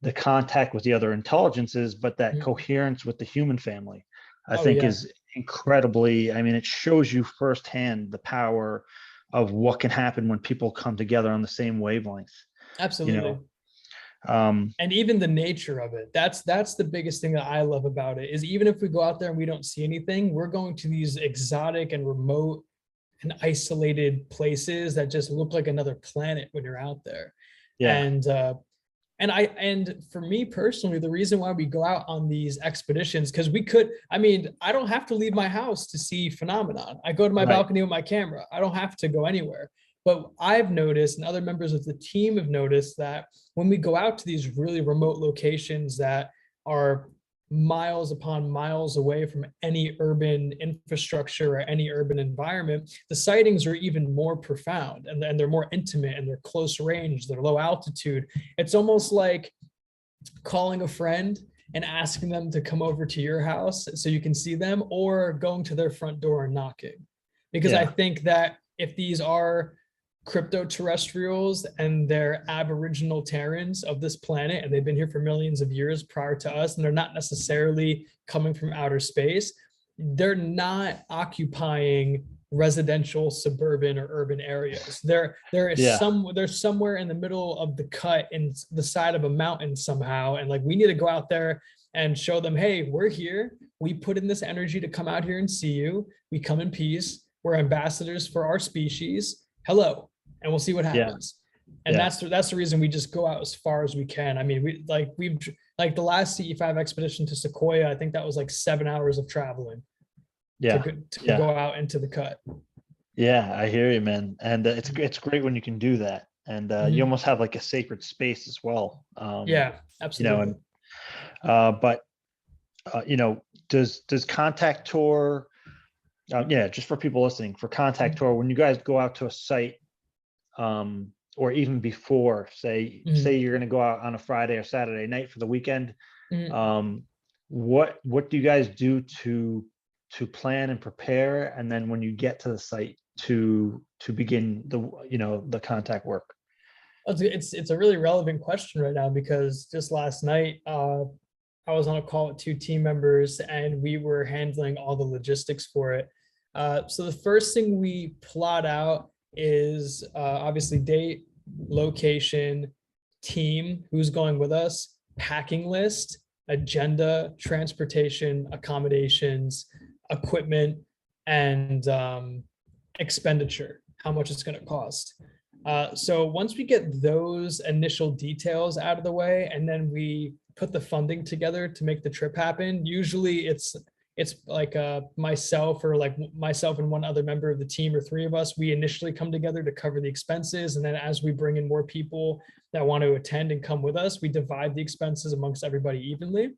the contact with the other intelligences, but that Mm. coherence with the human family, I Oh think yeah, is incredibly, I mean, it shows you firsthand the power of what can happen when people come together on the same wavelength, you absolutely. know. Um, And even the nature of it, that's the biggest thing that I love about it, is even if we go out there and we don't see anything, we're going to these exotic and remote and isolated places that just look like another planet when you're out there. yeah, And for me personally, the reason why we go out on these expeditions, because I don't have to leave my house to see phenomenon. I go to my right. balcony with my camera. I don't have to go anywhere. But I've noticed, and other members of the team have noticed, that when we go out to these really remote locations that are miles upon miles away from any urban infrastructure or any urban environment, the sightings are even more profound, and they're more intimate, and they're close range, they're low altitude. It's almost like calling a friend and asking them to come over to your house so you can see them, or going to their front door and knocking. Because I Yeah, think that if these are crypto terrestrials and they're aboriginal Terrans of this planet, and they've been here for millions of years prior to us, and they're not necessarily coming from outer space, they're not occupying residential, suburban, or urban areas. yeah, They're somewhere in the middle of the cut in the side of a mountain somehow. And like, we need to go out there and show them, hey, we're here. We put in this energy to come out here and see you. We come in peace. We're ambassadors for our species. Hello. And we'll see what yeah, happens. And yeah, that's the reason we just go out as far as we can. I mean, we've like the last CE5 expedition to Sequoia, I think that was like 7 hours of traveling yeah, to yeah, go out into the cut. yeah. I hear you, man. And it's great when you can do that, and you Mhm. almost have like a sacred space as well. Yeah, And absolutely. but does contact tour, yeah, just for people listening, for contact tour, when you guys go out to a site, or even before, say Mhm. you're going to go out on a Friday or Saturday night for the weekend, Mhm. um, what do you guys do to plan and prepare, and then when you get to the site to begin the contact work? It's a really relevant question right now, because just last night I was on a call with two team members and we were handling all the logistics for it. So the first thing we plot out is obviously date, location, team, who's going with us, packing list, agenda, transportation, accommodations, equipment, and expenditure, how much it's going to cost. So once we get those initial details out of the way, and then we put the funding together to make the trip happen, usually it's like myself, or like myself and one other member of the team, or three of us, we initially come together to cover the expenses, and then as we bring in more people, that want to attend and come with us. We divide the expenses amongst everybody evenly.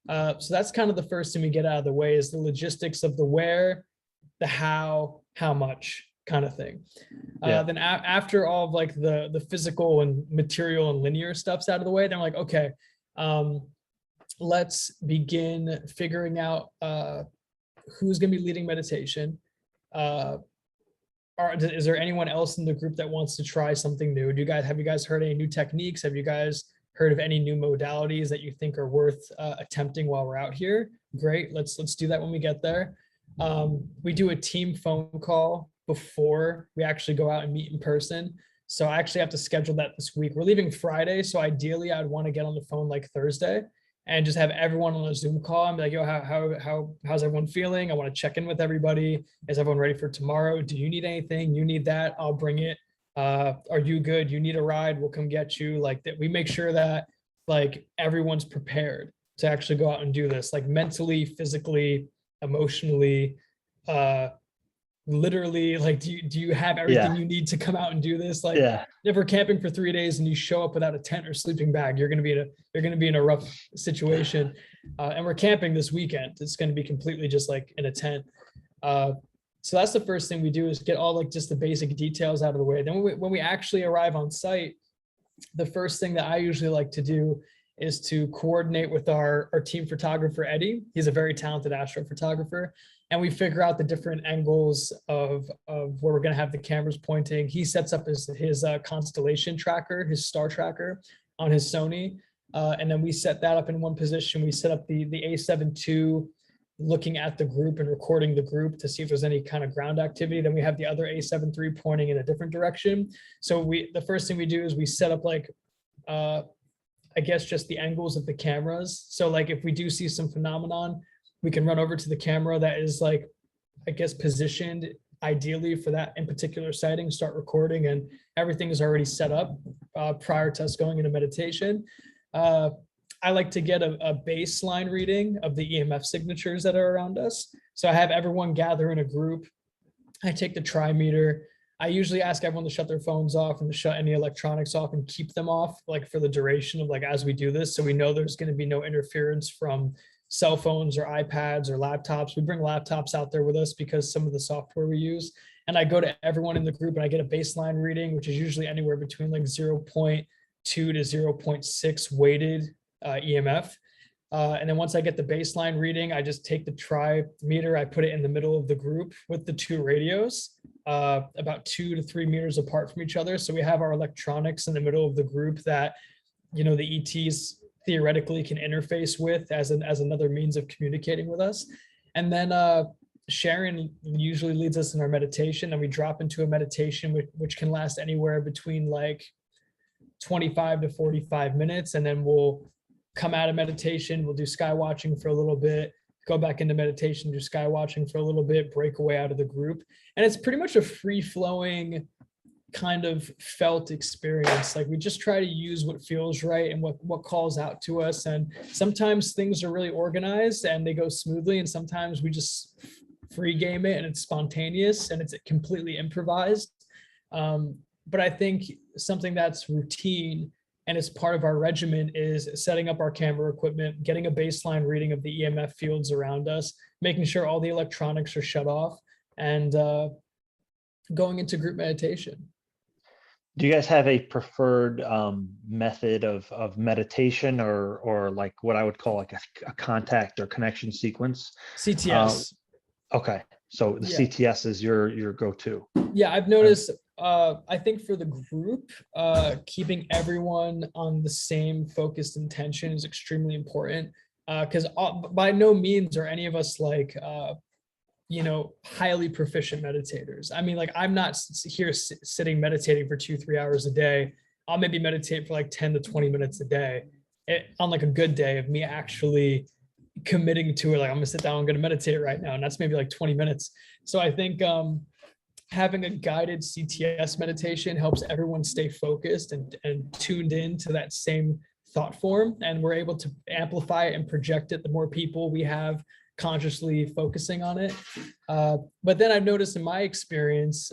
So that's kind of the first thing we get out of the way, is the logistics of the where, the how much kind of thing. Yeah. Then after all of like the physical and material and linear stuff's out of the way, then we're like, okay, let's begin figuring out who's going to be leading meditation. Is there anyone else in the group that wants to try something new? Have you guys heard any new techniques? Have you guys heard of any new modalities that you think are worth attempting while we're out here? Great, let's do that when we get there. We do a team phone call before we actually go out and meet in person. So I actually have to schedule that this week. We're leaving Friday, so ideally I'd want to get on the phone like Thursday and just have everyone on a Zoom call and be like, yo, how's everyone feeling? I want to check in with everybody. Is everyone ready for tomorrow? Do you need anything? You need that? I'll bring it. Are you good? You need a ride? We'll come get you. Like that, we make sure that like everyone's prepared to actually go out and do this, like mentally, physically, emotionally, literally. Like, do you have everything you need to come out and do this? Like, if we're camping for 3 days and you show up without a tent or sleeping bag, you're gonna be in a rough situation. And we're camping this weekend. It's gonna be completely just like in a tent. So that's the first thing we do, is get all like just the basic details out of the way. Then when we actually arrive on site, the first thing that I usually like to do is to coordinate with our team photographer, Eddie. He's a very talented astrophotographer. And we figure out the different angles of where we're going to have the cameras pointing. He sets up his constellation tracker, his star tracker on his Sony. And then we set that up in one position. We set up the A7 II, looking at the group and recording the group to see if there's any kind of ground activity. Then we have the other A7 III pointing in a different direction. So the first thing we do is we set up like, I guess just the angles of the cameras. So like if we do see some phenomenon, we can run over to the camera that is like, I guess, positioned ideally for that in particular sighting, start recording, and everything is already set up prior to us going into meditation. I like to get a baseline reading of the EMF signatures that are around us. So I have everyone gather in a group. I take the trimeter. I usually ask everyone to shut their phones off and to shut any electronics off and keep them off, like for the duration of like as we do this. So we know there's going to be no interference from cell phones or iPads or laptops. We bring laptops out there with us because some of the software we use. And I go to everyone in the group and I get a baseline reading, which is usually anywhere between like 0.2 to 0.6 weighted EMF. And then once I get the baseline reading, I just take the trimeter, I put it in the middle of the group with the two radios, about 2 to 3 meters apart from each other. So we have our electronics in the middle of the group that, you know, the ETs theoretically can interface with as another means of communicating with us. And then Sharon usually leads us in our meditation, and we drop into a meditation which can last anywhere between like 25 to 45 minutes. And then we'll come out of meditation, we'll do sky watching for a little bit, go back into meditation, do sky watching for a little bit, break away out of the group. And it's pretty much a free-flowing kind of felt experience. Like we just try to use what feels right and what calls out to us. And sometimes things are really organized and they go smoothly, and sometimes we just free game it and it's spontaneous and it's completely improvised. But I think something that's routine and it's part of our regimen is setting up our camera equipment, getting a baseline reading of the EMF fields around us, making sure all the electronics are shut off, and going into group meditation. Do you guys have a preferred method of meditation or like what I would call like a contact or connection sequence? CTS. Okay, so the CTS is your go-to. Yeah, I've noticed. I think for the group, keeping everyone on the same focused intention is extremely important. Because by no means are any of us like highly proficient meditators. I mean, like I'm not here sitting meditating for 2-3 hours a day. I'll maybe meditate for like 10 to 20 minutes a day on like a good day of me actually committing to it. Like I'm gonna sit down, I'm gonna meditate right now. And that's maybe like 20 minutes. So I think having a guided CTS meditation helps everyone stay focused and tuned in to that same thought form. And we're able to amplify it and project it the more people we have consciously focusing on it. But then I've noticed in my experience,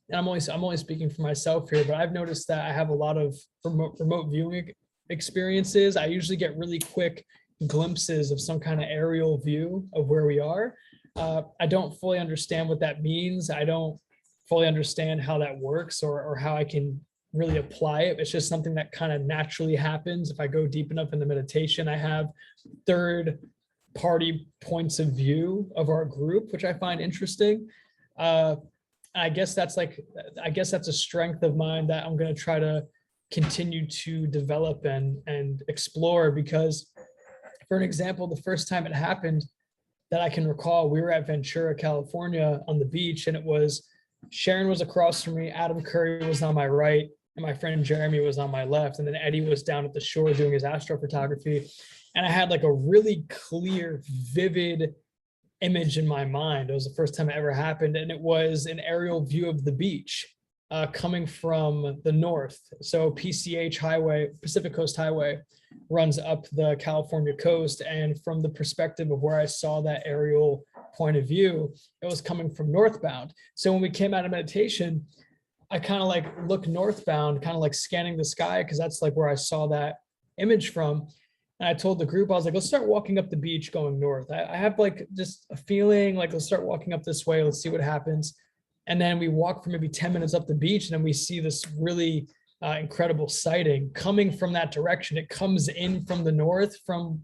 and I'm only speaking for myself here, but I've noticed that I have a lot of remote viewing experiences. I usually get really quick glimpses of some kind of aerial view of where we are. I don't fully understand what that means. I don't fully understand how that works, or how I can really apply it. It's just something that kind of naturally happens. If I go deep enough in the meditation, I have third party points of view of our group, which I find interesting. I guess that's a strength of mine that I'm going to try to continue to develop and explore, because for an example, the first time it happened that I can recall, we were at Ventura, California on the beach, and it was Sharon was across from me, Adam Curry was on my right, and my friend Jeremy was on my left, and then Eddie was down at the shore doing his astrophotography. And I had like a really clear, vivid image in my mind. It was the first time it ever happened, and it was an aerial view of the beach coming from the north. So PCH Highway, Pacific Coast Highway, runs up the California coast, and from the perspective of where I saw that aerial point of view, it was coming from northbound. So when we came out of meditation, I kind of like look northbound, kind of like scanning the sky, because that's like where I saw that image from. And I told the group, I was like, let's start walking up the beach going north. I have like just a feeling like, let's start walking up this way. Let's see what happens. And then we walk for maybe 10 minutes up the beach, and then we see this really incredible sighting coming from that direction. It comes in from the north, from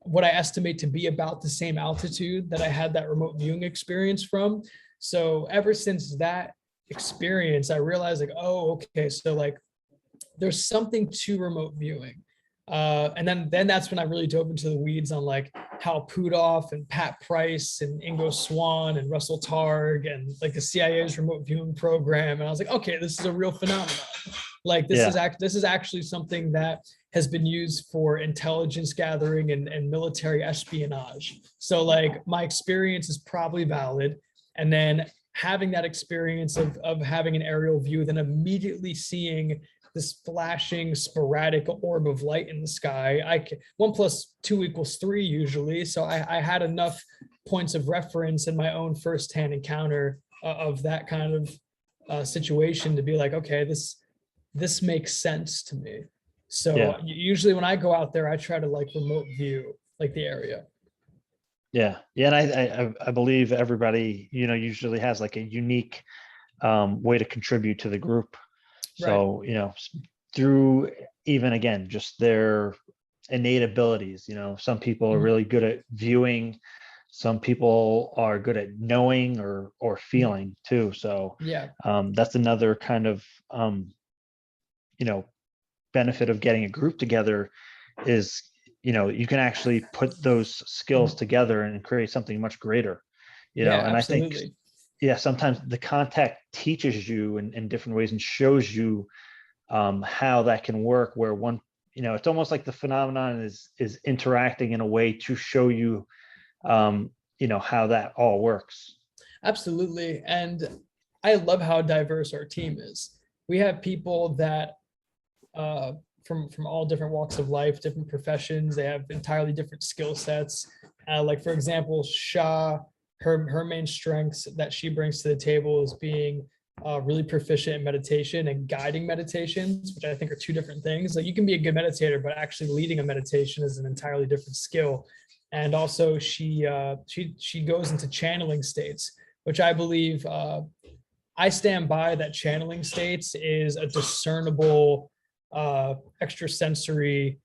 what I estimate to be about the same altitude that I had that remote viewing experience from. So ever since that experience, I realized like, oh, okay, so like there's something to remote viewing. And then that's when I really dove into the weeds on like Hal Puthoff and Pat Price and Ingo Swann and Russell Targ and like the CIA's remote viewing program. And I was like, okay, this is a real phenomenon. Like this is actually something that has been used for intelligence gathering and military espionage. So like my experience is probably valid. And then having that experience of having an aerial view, then immediately seeing this flashing sporadic orb of light in the sky. 1 + 2 = 3 usually. So I had enough points of reference in my own firsthand encounter of that kind of situation to be like, okay, this makes sense to me. So usually when I go out there, I try to like remote view like the area. Yeah. And I believe everybody, usually has like a unique way to contribute to the group. So, through even again, just their innate abilities, some people are really good at viewing. Some people are good at knowing or feeling too. So that's another kind of, benefit of getting a group together is, you can actually put those skills together and create something much greater, and absolutely. I think, sometimes the contact teaches you in different ways and shows you how that can work, where one, it's almost like the phenomenon is interacting in a way to show you, how that all works. Absolutely. And I love how diverse our team is. We have people that from all different walks of life, different professions. They have entirely different skill sets. Like for example, Shah, her main strengths that she brings to the table is being really proficient in meditation and guiding meditations, which I think are two different things. Like you can be a good meditator, but actually leading a meditation is an entirely different skill. And also she goes into channeling states, which I believe I stand by that channeling states is a discernible extrasensory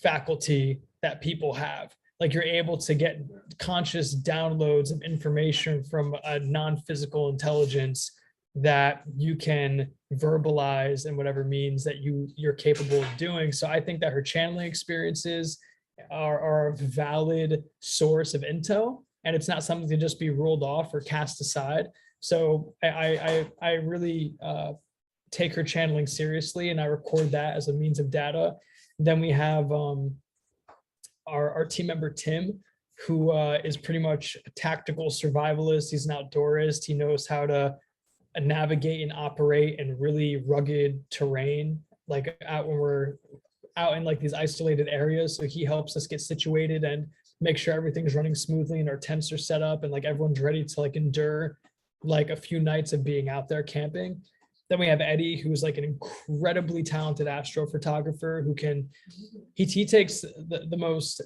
faculty that people have. Like you're able to get conscious downloads of information from a non-physical intelligence that you can verbalize in whatever means that you're capable of doing. So I think that her channeling experiences are a valid source of intel, and it's not something to just be ruled off or cast aside. So I really take her channeling seriously, and I record that as a means of data. Then we have our team member Tim, who is pretty much a tactical survivalist. He's an outdoorist. He knows how to navigate and operate in really rugged terrain, like out when we're out in like these isolated areas. So he helps us get situated and make sure everything's running smoothly and our tents are set up and like everyone's ready to like endure like a few nights of being out there camping. Then we have Eddie, who's like an incredibly talented astrophotographer who can, he takes the most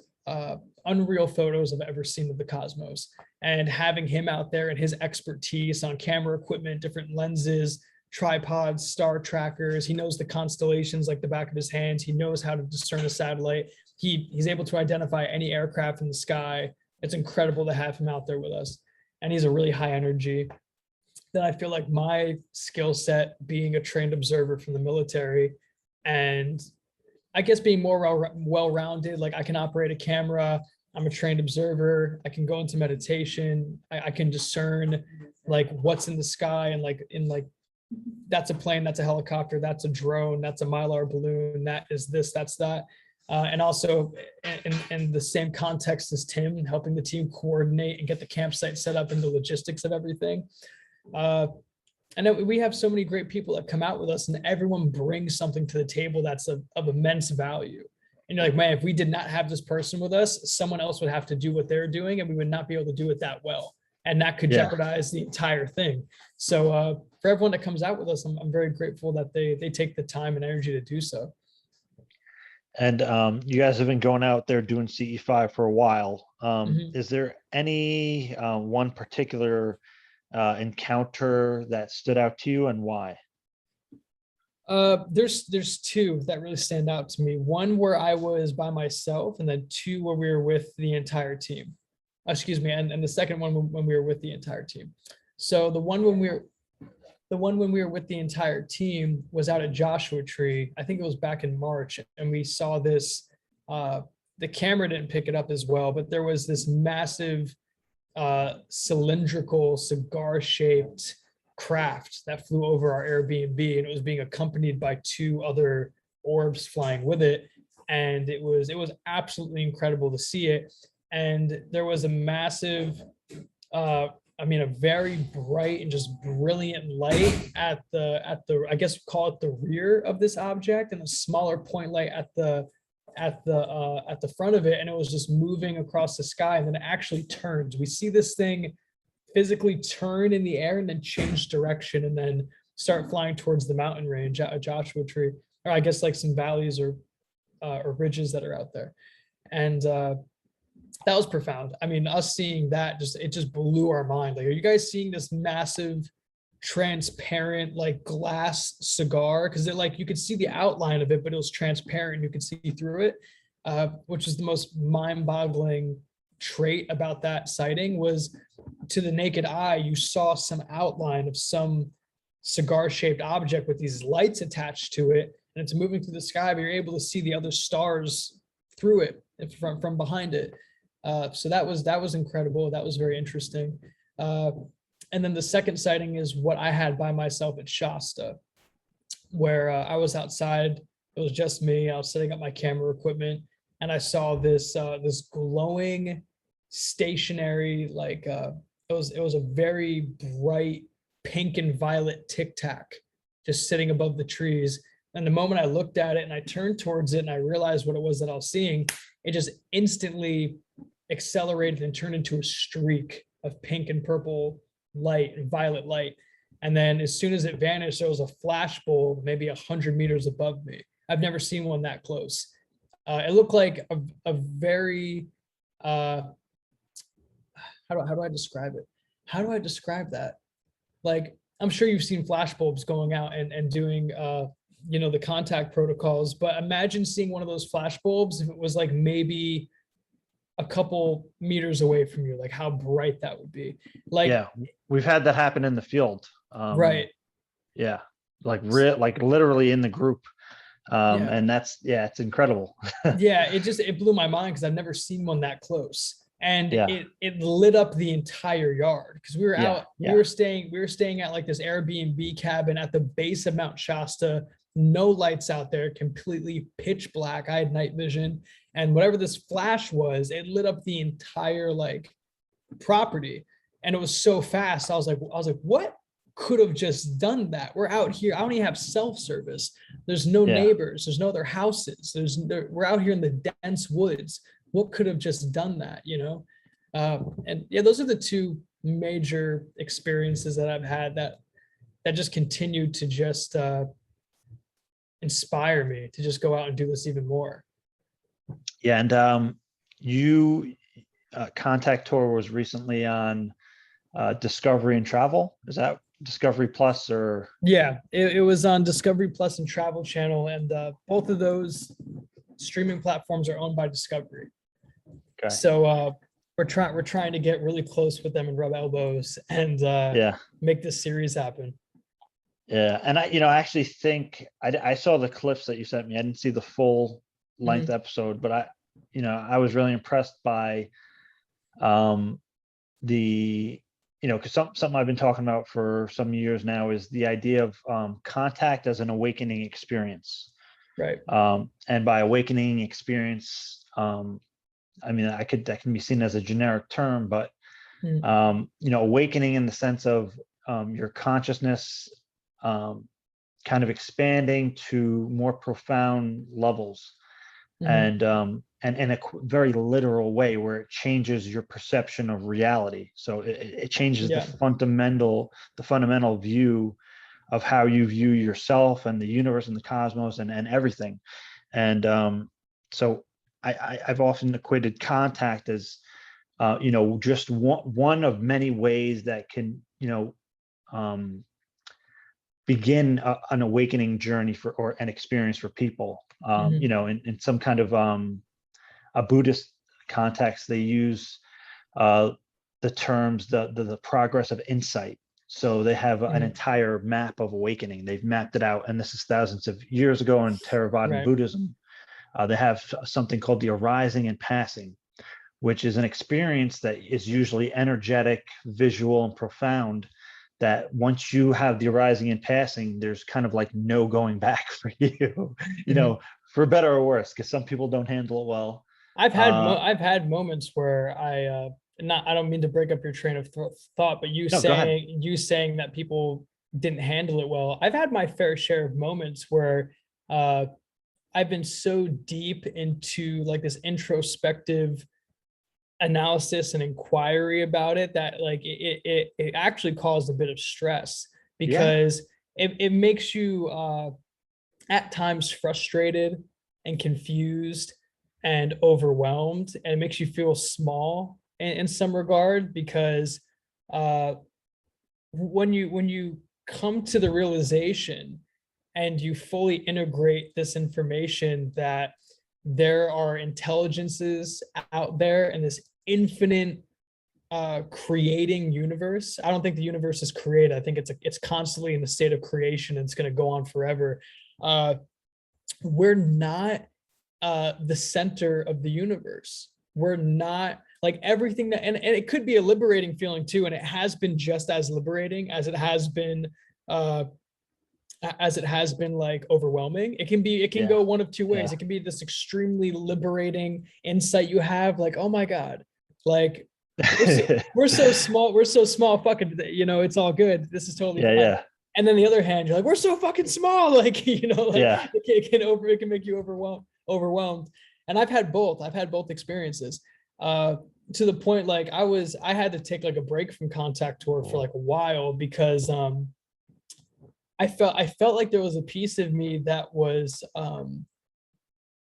unreal photos I've ever seen of the cosmos. And having him out there and his expertise on camera equipment, different lenses, tripods, star trackers, he knows the constellations like the back of his hands. He knows how to discern a satellite. He's able to identify any aircraft in the sky. It's incredible to have him out there with us. And he's a really high energy. Then I feel like my skill set being a trained observer from the military, and I guess being more well-rounded, like I can operate a camera, I'm a trained observer, I can go into meditation, I can discern like what's in the sky, and like that's a plane, that's a helicopter, that's a drone, that's a Mylar balloon, that is this, that's that. And also in the same context as Tim, helping the team coordinate and get the campsite set up and the logistics of everything. And we have so many great people that come out with us, and everyone brings something to the table that's of immense value. And you're like, man, if we did not have this person with us, someone else would have to do what they're doing, and we would not be able to do it that well. And that could jeopardize the entire thing. So for everyone that comes out with us, I'm very grateful that they take the time and energy to do so. And you guys have been going out there doing CE5 for a while. Is there any one particular encounter that stood out to you, and why? There's two that really stand out to me. One where I was by myself, and then two where we were with the entire team. Excuse me, and the second one when we were with the entire team. So the one when we were with the entire team was out at Joshua Tree. I think it was back in March, and we saw this. The camera didn't pick it up as well, but there was this massive cylindrical cigar-shaped craft that flew over our Airbnb, and it was being accompanied by two other orbs flying with it. And it was absolutely incredible to see it. And there was a massive, a very bright and just brilliant light at the, I guess call it the rear of this object, and a smaller point light at the front of it. And it was just moving across the sky, and then it actually turns. We see this thing physically turn in the air and then change direction, and then start flying towards the mountain range at Joshua Tree, or I guess like some valleys or ridges that are out there. And that was profound. I mean, us seeing that, it just blew our mind. Like, are you guys seeing this massive transparent like glass cigar? Because it, like, you could see the outline of it, but it was transparent, you could see through it, which is the most mind-boggling trait about that sighting. Was to the naked eye, you saw some outline of some cigar-shaped object with these lights attached to it, and it's moving through the sky, but you're able to see the other stars through it from behind it. So that was incredible. That was very interesting. And then the second sighting is what I had by myself at Shasta, where I was outside. It was just me. I was setting up my camera equipment, and I saw this glowing stationary, like it was a very bright pink and violet tic tac just sitting above the trees. And the moment I looked at it and I turned towards it and I realized what it was that I was seeing, it just instantly accelerated and turned into a streak of pink and purple light and violet light. And then as soon as it vanished, there was a flash bulb maybe 100 meters above me. I've never seen one that close. It looked like a very, how do I describe it? How do I describe that? Like, I'm sure you've seen flash bulbs going out and doing, the contact protocols, but imagine seeing one of those flash bulbs if it was like maybe a couple meters away from you, like how bright that would be. Like, yeah, we've had that happen in the field. Right. Yeah. Like literally in the group. And it's incredible. Yeah. It blew my mind because I've never seen one that close. And Yeah. it lit up the entire yard because we were out, Yeah. we were staying at like this Airbnb cabin at the base of Mount Shasta, no lights out there, completely pitch black. I had night vision, and whatever this flash was, it lit up the entire like property. And it was so fast. I was like, what could have just done that? We're out here. I don't even have self-service. There's no neighbors. There's no other houses. We're out here in the dense woods. What could have just done that, And yeah, those are the two major experiences that I've had that just continue to just inspire me to just go out and do this even more. Yeah, and you Contact Tour was recently on Discovery and Travel. Is that Discovery Plus or? Yeah, it was on Discovery Plus and Travel Channel, and both of those streaming platforms are owned by Discovery. Okay. So we're trying to get really close with them and rub elbows and Yeah. make this series happen. Yeah, and I actually think I saw the clips that you sent me. I didn't see the full length episode, but I was really impressed by the because something I've been talking about for some years now is the idea of contact as an awakening experience. Right. And by awakening experience, I mean that can be seen as a generic term, but awakening in the sense of your consciousness kind of expanding to more profound levels, and in a very literal way where it changes your perception of reality. So it changes the fundamental view of how you view yourself and the universe and the cosmos and everything. And so I've often equated contact as just one of many ways that can begin an awakening journey or an experience for people. In some kind of a Buddhist context, they use the terms the progress of insight. So they have an entire map of awakening. They've mapped it out, and this is thousands of years ago in Theravada Buddhism. They have something called the arising and passing, which is an experience that is usually energetic, visual, and profound, that once you have the arising and passing, there's kind of like no going back for you, for better or worse, because some people don't handle it well. I've had moments where I don't mean to break up your train of thought, but you saying that people didn't handle it well. I've had my fair share of moments where I've been so deep into like this introspective analysis and inquiry about it that like it actually caused a bit of stress, because it makes you at times frustrated and confused and overwhelmed, and it makes you feel small in some regard, because when you come to the realization and you fully integrate this information that there are intelligences out there in this infinite creating universe. I don't think the universe is created. I think it's constantly in the state of creation, and it's going to go on forever. We're not the center of the universe. We're not like everything that, and it could be a liberating feeling too, and it has been just as liberating as it has been like overwhelming. It can go one of two ways. It can be this extremely liberating insight you have, like, oh my God, like we're so small, fucking, it's all good. This is totally fine. Yeah. And then the other hand, you're like, we're so fucking small, like, it can make you overwhelmed. And I've had both experiences. To the point, like I had to take like a break from Contact Tour for like a while, because I felt like there was a piece of me that was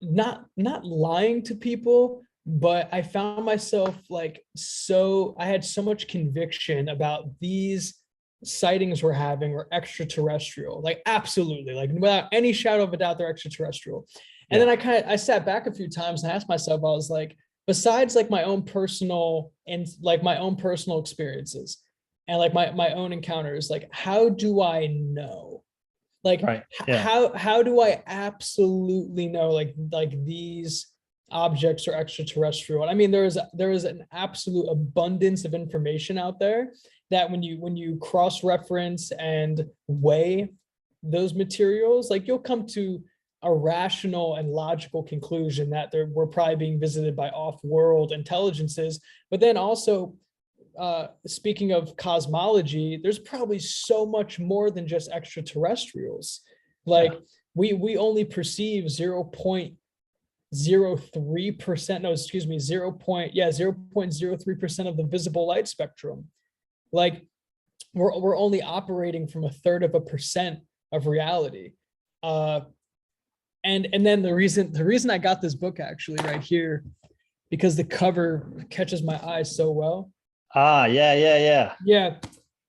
not lying to people, but I found myself like, I had so much conviction about these sightings we're having were extraterrestrial, like absolutely, like without any shadow of a doubt, they're extraterrestrial. And then I sat back a few times and asked myself, I was like, besides like my own personal experiences and like my own encounters, like how do I know? Like how do I absolutely know like these objects are extraterrestrial? I mean, there is an absolute abundance of information out there that when you cross-reference and weigh those materials, like you'll come to a rational and logical conclusion that we're probably being visited by off-world intelligences. But then also, speaking of cosmology, there's probably so much more than just extraterrestrials. Like we only perceive 0.03%, no, excuse me, 0.03% of the visible light spectrum. Like we're only operating from 1/3% of reality. And then the reason I got this book actually right here, because the cover catches my eye so well. Yeah. Yeah.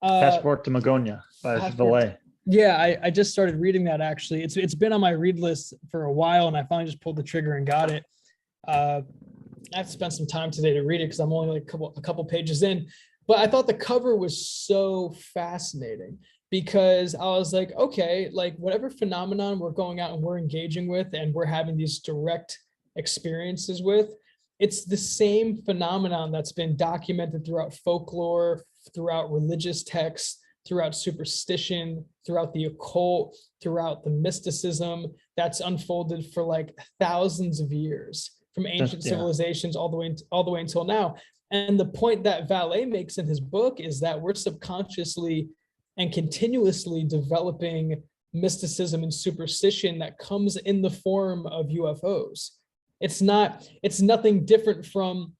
Passport to Magonia by Valet. Yeah, I just started reading that actually. It's been on my read list for a while, and I finally just pulled the trigger and got it. I have to spend some time today to read it because I'm only like a couple pages in. But I thought the cover was so fascinating because I was like, okay, like whatever phenomenon we're going out and we're engaging with and we're having these direct experiences with, it's the same phenomenon that's been documented throughout folklore, throughout religious texts, throughout superstition, throughout the occult, throughout the mysticism that's unfolded for like thousands of years, from ancient civilizations all the way until now. And the point that Valet makes in his book is that we're subconsciously and continuously developing mysticism and superstition that comes in the form of UFOs. It's nothing different from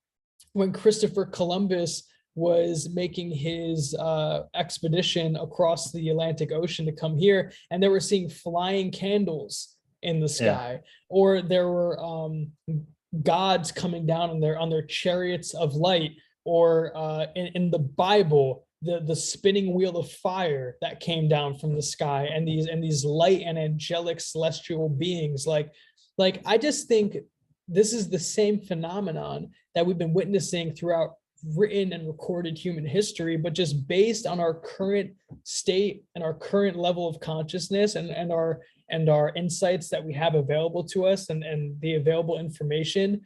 when Christopher Columbus was making his expedition across the Atlantic Ocean to come here, and they were seeing flying candles in the sky, or there were gods coming down on their chariots of light, or in the Bible, the spinning wheel of fire that came down from the sky, and these light and angelic celestial beings. Like I just think this is the same phenomenon that we've been witnessing throughout written and recorded human history, but just based on our current state and our current level of consciousness and our insights that we have available to us, and the available information,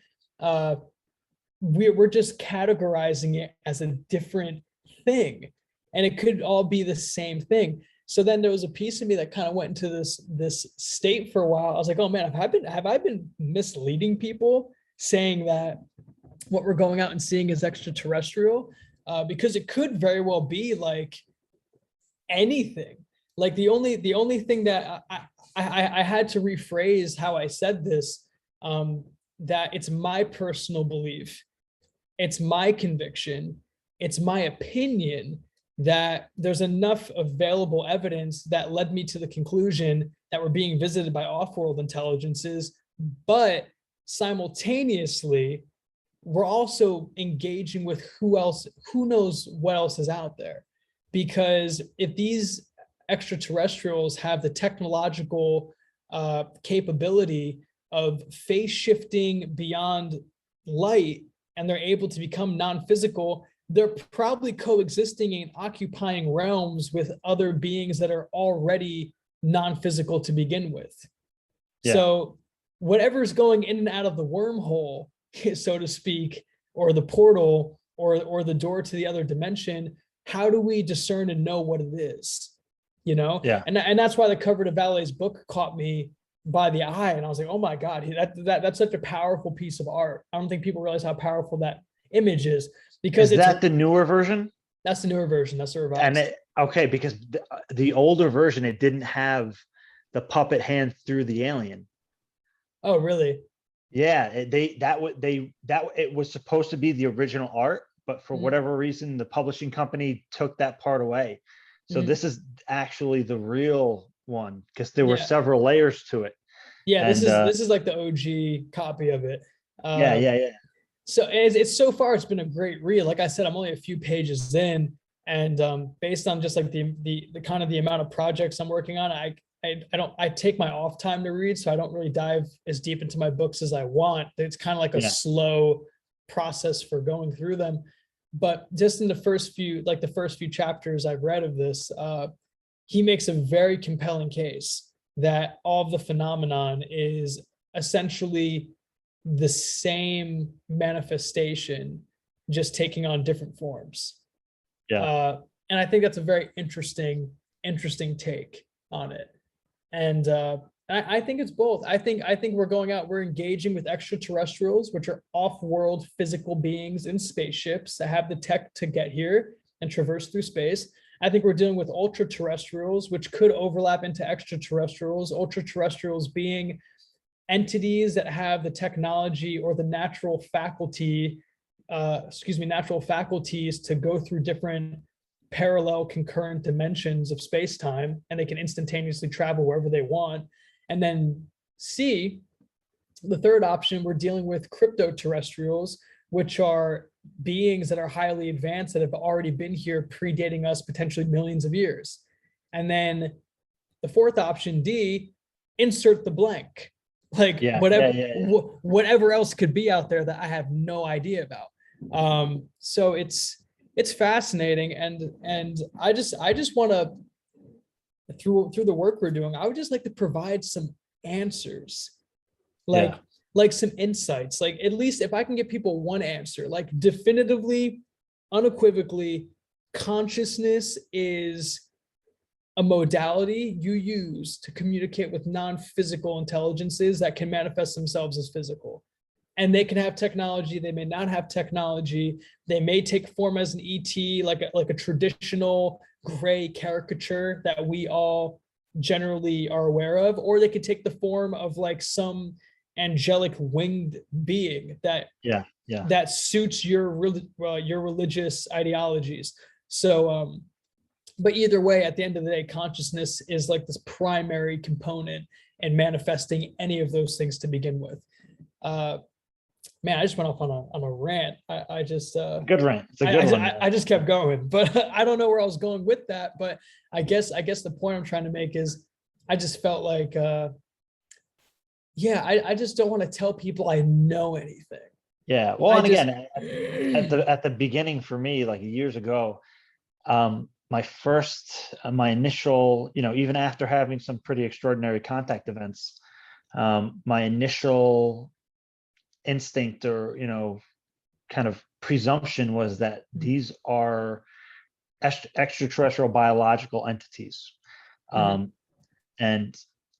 we're just categorizing it as a different thing, and it could all be the same thing. So then there was a piece of me that kind of went into this state for a while. I was like, oh man, have I been misleading people saying that what we're going out and seeing is extraterrestrial? Because it could very well be like anything. Like the only thing that I had to rephrase how I said this, that it's my personal belief, it's my conviction, it's my opinion that there's enough available evidence that led me to the conclusion that we're being visited by off-world intelligences, but simultaneously, we're also engaging with who knows what else is out there. Because if these extraterrestrials have the technological capability of phase shifting beyond light, and they're able to become non-physical, they're probably coexisting and occupying realms with other beings that are already non-physical to begin with. Yeah. So whatever's going in and out of the wormhole, so to speak, or the portal, or the door to the other dimension, how do we discern and know what it is? You know? Yeah. And that's why the cover to Valet's book caught me by the eye. And I was like, oh my God, that's such a powerful piece of art. I don't think people realize how powerful that image is. Because is that the newer version? That's the newer version. That's the revised. And okay, because the older version, it didn't have the puppet hand through the alien. Oh, really? Yeah, it was supposed to be the original art, but for whatever reason, the publishing company took that part away. So this is actually the real one, because there were several layers to it. Yeah, and this is like the OG copy of it. Yeah. So it's so far, it's been a great read. Like I said, I'm only a few pages in, and based on just like the kind of the amount of projects I'm working on, I take my off time to read, so I don't really dive as deep into my books as I want. It's kind of like a slow process for going through them. But just in the first few chapters I've read of this, he makes a very compelling case that all of the phenomenon is essentially the same manifestation, just taking on different forms. And I think that's a very interesting take on it. And I think it's both. I think we're engaging with extraterrestrials, which are off-world physical beings in spaceships that have the tech to get here and traverse through space. I think we're dealing with ultra-terrestrials, which could overlap into extraterrestrials. Ultra-terrestrials being entities that have the technology or the natural faculties to go through different parallel concurrent dimensions of space-time, and they can instantaneously travel wherever they want. And then C, the third option, we're dealing with crypto-terrestrials, which are beings that are highly advanced that have already been here, predating us potentially millions of years. And then the fourth option, D, insert the blank, like whatever else could be out there that I have no idea about. So it's fascinating, and I just want to, through the work we're doing, I would just like to provide some answers, like some insights, like at least if I can give people one answer, like definitively, unequivocally, consciousness is a modality you use to communicate with non-physical intelligences that can manifest themselves as physical. And they can have technology, they may not have technology, they may take form as an ET, like a traditional gray caricature that we all generally are aware of, or they could take the form of like some angelic winged being that suits your religious ideologies. So but either way, at the end of the day, consciousness is like this primary component in manifesting any of those things to begin with. Man, I just went off on a rant. I just good rant. It's a good one. I just kept going, but I don't know where I was going with that. But I guess the point I'm trying to make is, I just felt like, I just don't want to tell people I know anything. Yeah. Well, and again, at the beginning for me, like years ago, my initial, even after having some pretty extraordinary contact events, my initial instinct or, kind of presumption was that these are extraterrestrial biological entities. And,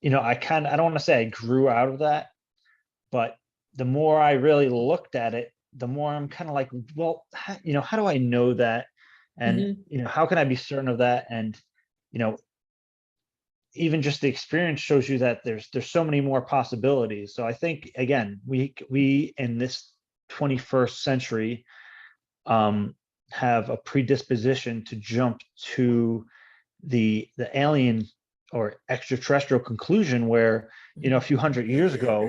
I don't want to say I grew out of that, but the more I really looked at it, the more I'm kind of like, well, how do I know that? And, how can I be certain of that? And, even just the experience shows you that there's so many more possibilities. So I think, again, we in this 21st century have a predisposition to jump to the alien or extraterrestrial conclusion, where, a few hundred years ago,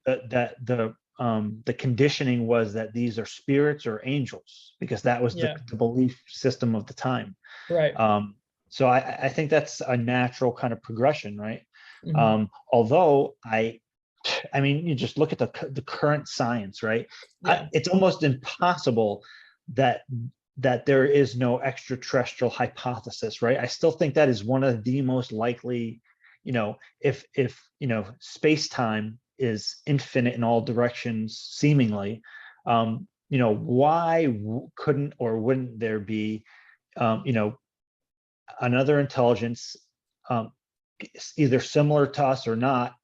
that the conditioning was that these are spirits or angels, because that was the belief system of the time. Right. So I think that's a natural kind of progression, right? Although you just look at the current science, right? It's almost impossible that there is no extraterrestrial hypothesis, right? I still think that is one of the most likely, if space-time is infinite in all directions, seemingly, why couldn't or wouldn't there be, another intelligence, either similar to us or not,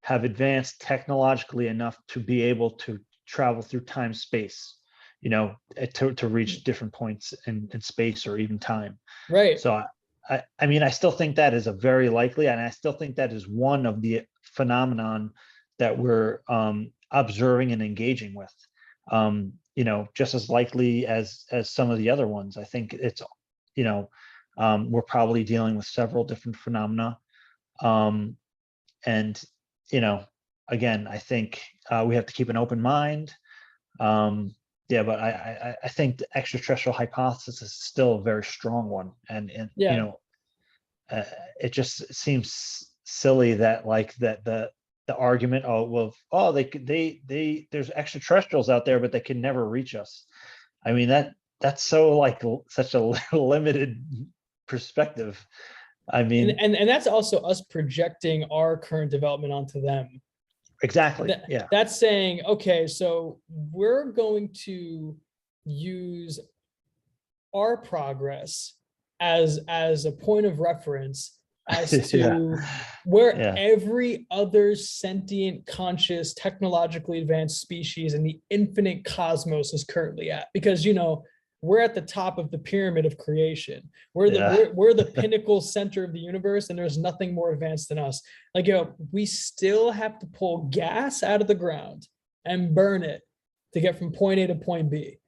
have advanced technologically enough to be able to travel through time space, to reach different points in space or even time. Right. So I still think that is a very likely, and I still think that is one of the phenomenon that we're observing and engaging with, just as likely as some of the other ones. I think it's, we're probably dealing with several different phenomena. And, again, I think we have to keep an open mind. But I think the extraterrestrial hypothesis is still a very strong one. And it just seems silly that the argument, there's extraterrestrials out there, but they can never reach us. I mean, that's so such a limited perspective. I mean, and that's also us projecting our current development onto them. Exactly. That's saying, okay, so we're going to use our progress as a point of reference as to where every other sentient, conscious, technologically advanced species in the infinite cosmos is currently at. Because, we're at the top of the pyramid of creation. We're the pinnacle center of the universe, and there's nothing more advanced than us. We still have to pull gas out of the ground and burn it to get from point A to point B.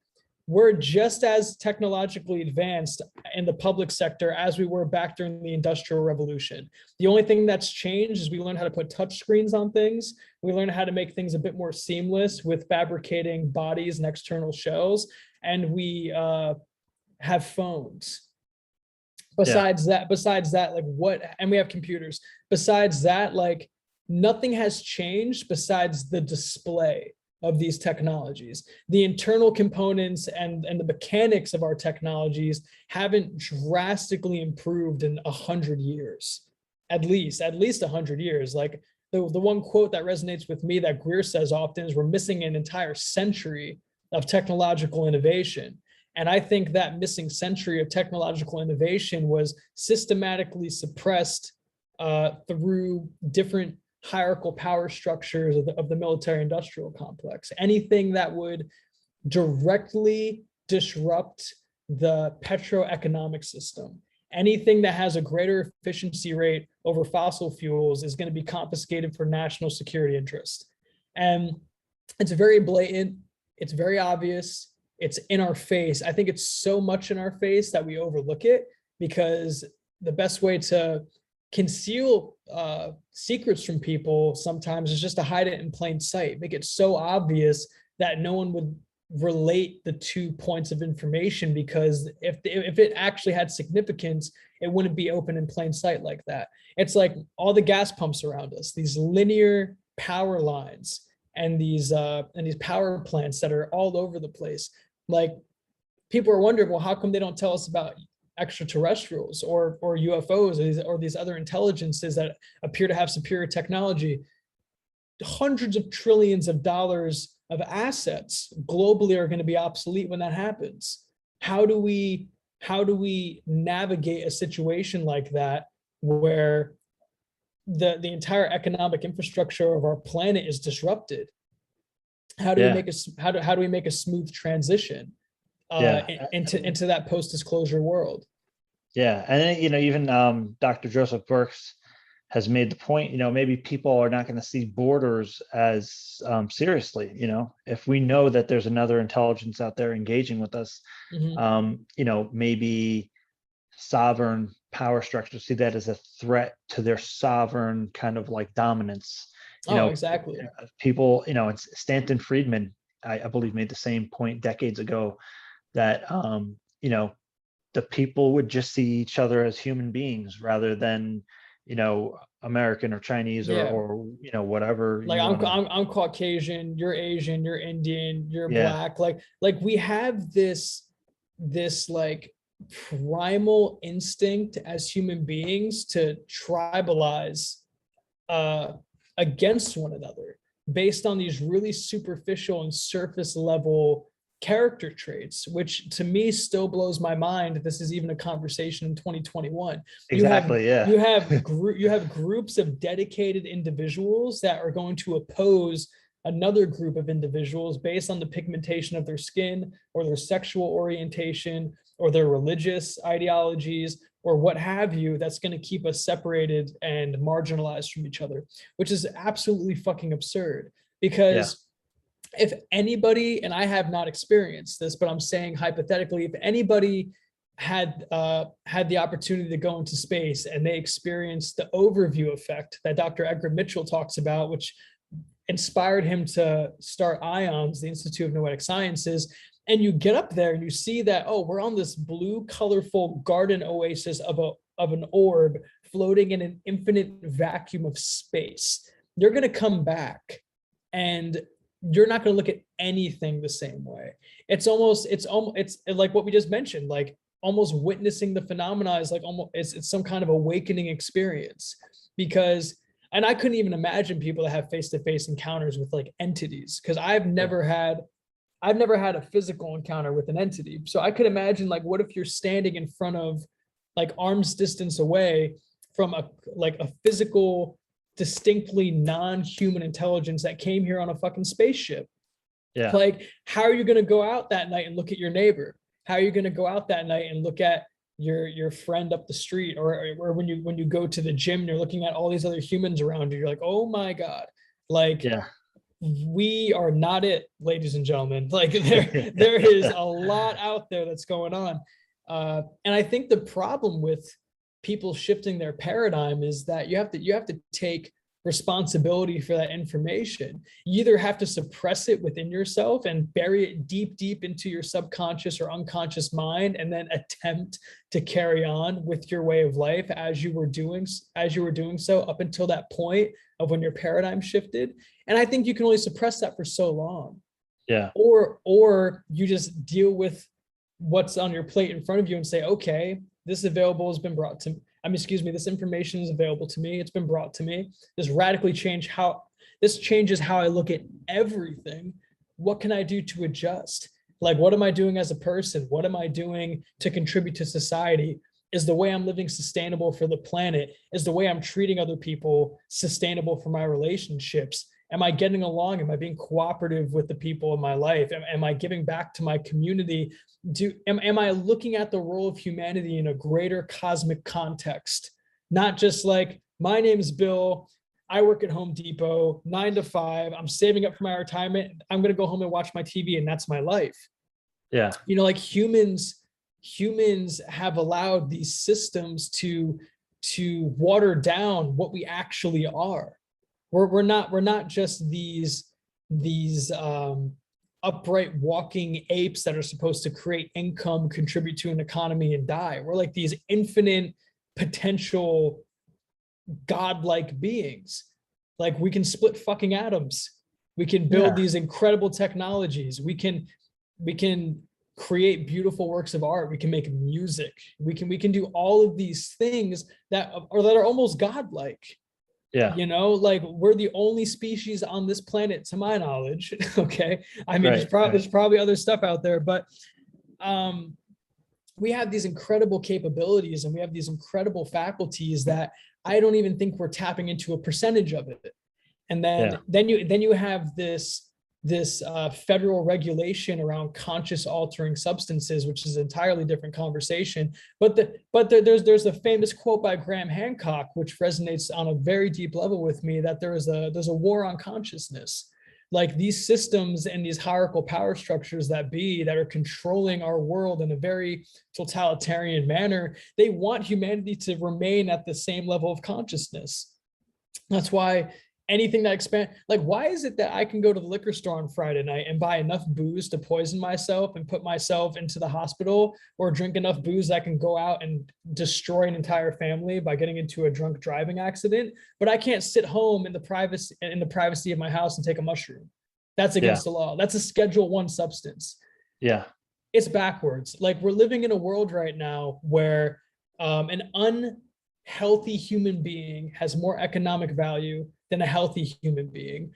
we're just as technologically advanced in the public sector as we were back during the Industrial Revolution. The only thing that's changed is we learned how to put touch screens on things. We learned how to make things a bit more seamless with fabricating bodies and external shells. And we have phones. Besides that, like what, and we have computers. Besides that, like nothing has changed besides the display of these technologies. The internal components and the mechanics of our technologies haven't drastically improved in 100 years, at least 100 years. Like the one quote that resonates with me that Greer says often is, we're missing an entire century of technological innovation. And I think that missing century of technological innovation was systematically suppressed through different hierarchical power structures of the military industrial complex. Anything that would directly disrupt the petroeconomic system, anything that has a greater efficiency rate over fossil fuels is going to be confiscated for national security interest. And it's very blatant, it's very obvious, it's in our face. I think it's so much in our face that we overlook it, because the best way to conceal secrets from people sometimes is just to hide it in plain sight, make it so obvious that no one would relate the 2 points of information, because if it actually had significance, it wouldn't be open in plain sight like that. It's like all the gas pumps around us, these linear power lines, and these power plants that are all over the place. Like people are wondering, well, how come they don't tell us about extraterrestrials or UFOs or these other intelligences that appear to have superior technology? Hundreds of trillions of dollars of assets globally are going to be obsolete when that happens. How do we navigate a situation like that where the entire economic infrastructure of our planet is disrupted? How do we make a smooth transition into that post-disclosure world? Yeah, and then, even Dr. Joseph Birx has made the point, maybe people are not going to see borders as seriously. If we know that there's another intelligence out there engaging with us, maybe sovereign power structures see that as a threat to their sovereign kind of like dominance. Exactly. People, it's Stanton Friedman, I believe, made the same point decades ago, that the people would just see each other as human beings rather than American or Chinese or whatever. Like I'm Caucasian, you're Asian, you're Indian, you're Black. Like we have this like primal instinct as human beings to tribalize against one another based on these really superficial and surface level character traits, which to me still blows my mind. This is even a conversation in 2021. Exactly. You have groups of dedicated individuals that are going to oppose another group of individuals based on the pigmentation of their skin or their sexual orientation or their religious ideologies or what have you, that's going to keep us separated and marginalized from each other, which is absolutely fucking absurd. Because if anybody, and I have not experienced this, but I'm saying hypothetically, if anybody had the opportunity to go into space and they experienced the overview effect that Dr. Edgar Mitchell talks about, which inspired him to start IONS, the Institute of Noetic Sciences, and you get up there and you see that, oh, we're on this blue, colorful garden oasis of an orb floating in an infinite vacuum of space. You're going to come back and you're not going to look at anything the same way. It's like what we just mentioned, like almost witnessing the phenomena is like almost it's some kind of awakening experience. Because, and I couldn't even imagine people that have face-to-face encounters with like entities, because I've never had a physical encounter with an entity. So I could imagine, like, what if you're standing in front of, like, arm's distance away from a physical, distinctly non-human intelligence that came here on a fucking spaceship. Yeah. Like, how are you going to go out that night and look at your neighbor? How are you going to go out that night and look at your friend up the street? Or when you go to the gym and you're looking at all these other humans around you, you're like, oh my God. Like, we are not it, ladies and gentlemen. Like there is a lot out there that's going on. And I think the problem with people shifting their paradigm is that you have to take responsibility for that information. You either have to suppress it within yourself and bury it deep into your subconscious or unconscious mind, and then attempt to carry on with your way of life as you were doing so up until that point of when your paradigm shifted. And I think you can only suppress that for so long. Yeah. Or you just deal with what's on your plate in front of you and say, okay, this available has been brought to me. This information is available to me. It's been brought to me. This changes how I look at everything. What can I do to adjust? Like, what am I doing as a person? What am I doing to contribute to society? Is the way I'm living sustainable for the planet? Is the way I'm treating other people sustainable for my relationships? Am I getting along? Am I being cooperative with the people in my life? Am I giving back to my community? Am I looking at the role of humanity in a greater cosmic context? Not just like, my name is Bill, I work at Home Depot, 9 to 5, I'm saving up for my retirement, I'm going to go home and watch my TV, and that's my life. Yeah. Like humans have allowed these systems to water down what we actually are. We're not just these upright walking apes that are supposed to create income, contribute to an economy, and die. We're like these infinite potential godlike beings. Like, we can split fucking atoms. We can build these incredible technologies. We can create beautiful works of art. We can make music. We can do all of these things that are almost godlike. Yeah. Like, we're the only species on this planet, to my knowledge. Okay. I mean, Right, there's probably other stuff out there, but we have these incredible capabilities and we have these incredible faculties that I don't even think we're tapping into a percentage of it. And then you have this federal regulation around conscious altering substances, which is an entirely different conversation. But there's a famous quote by Graham Hancock, which resonates on a very deep level with me, that there's a war on consciousness. Like, these systems and these hierarchical power structures that are controlling our world in a very totalitarian manner, they want humanity to remain at the same level of consciousness. That's why anything that expands, like, why is it that I can go to the liquor store on Friday night and buy enough booze to poison myself and put myself into the hospital, or drink enough booze that I can go out and destroy an entire family by getting into a drunk driving accident, but I can't sit home in the privacy of my house and take a mushroom? That's against the law. That's a Schedule 1 substance. Yeah. It's backwards. Like, we're living in a world right now where an unhealthy human being has more economic value than a healthy human being.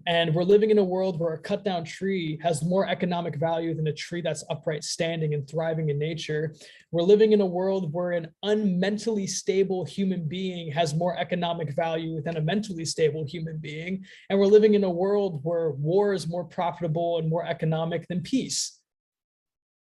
And we're living in a world where a cut down tree has more economic value than a tree that's upright standing and thriving in nature. We're living in a world where an unmentally stable human being has more economic value than a mentally stable human being. And we're living in a world where war is more profitable and more economic than peace.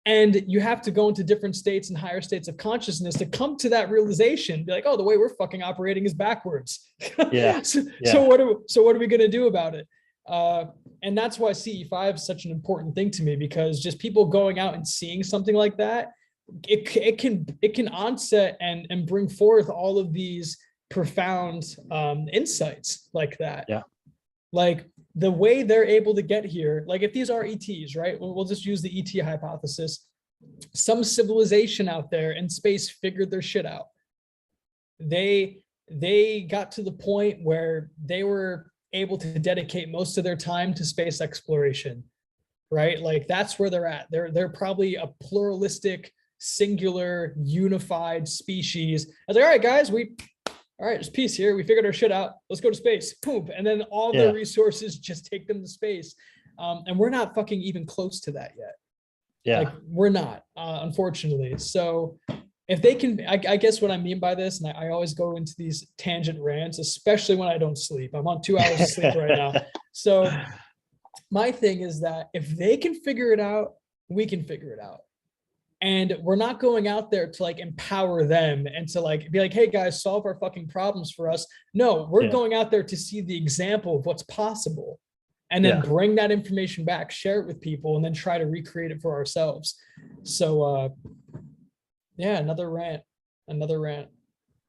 And you have to go into different states and higher states of consciousness to come to that realization. Be like, oh, the way we're fucking operating is backwards. Yeah. So what are we going to do about it? And that's why CE5 is such an important thing to me, because just people going out and seeing something like that, it can onset and bring forth all of these profound insights like that. Yeah. Like, the way they're able to get here, like, if these are ETs, right? We'll just use the ET hypothesis. Some civilization out there in space figured their shit out. They got to the point where they were able to dedicate most of their time to space exploration, right? Like, that's where they're at. They're probably a pluralistic, singular, unified species. I was like, all right, guys, all right, there's peace here. We figured our shit out. Let's go to space. Boom. And then all the resources just take them to space. And we're not fucking even close to that yet. Yeah. Like, we're not, unfortunately. So if they can, I guess what I mean by this, and I always go into these tangent rants, especially when I don't sleep. I'm on 2 hours of sleep right now. So my thing is that if they can figure it out, we can figure it out. And we're not going out there to like empower them and to like be like, hey guys, solve our fucking problems for us. No, we're going out there to see the example of what's possible. and then Yeah. bring that information back, share it with people, and then try to recreate it for ourselves. So yeah, another rant.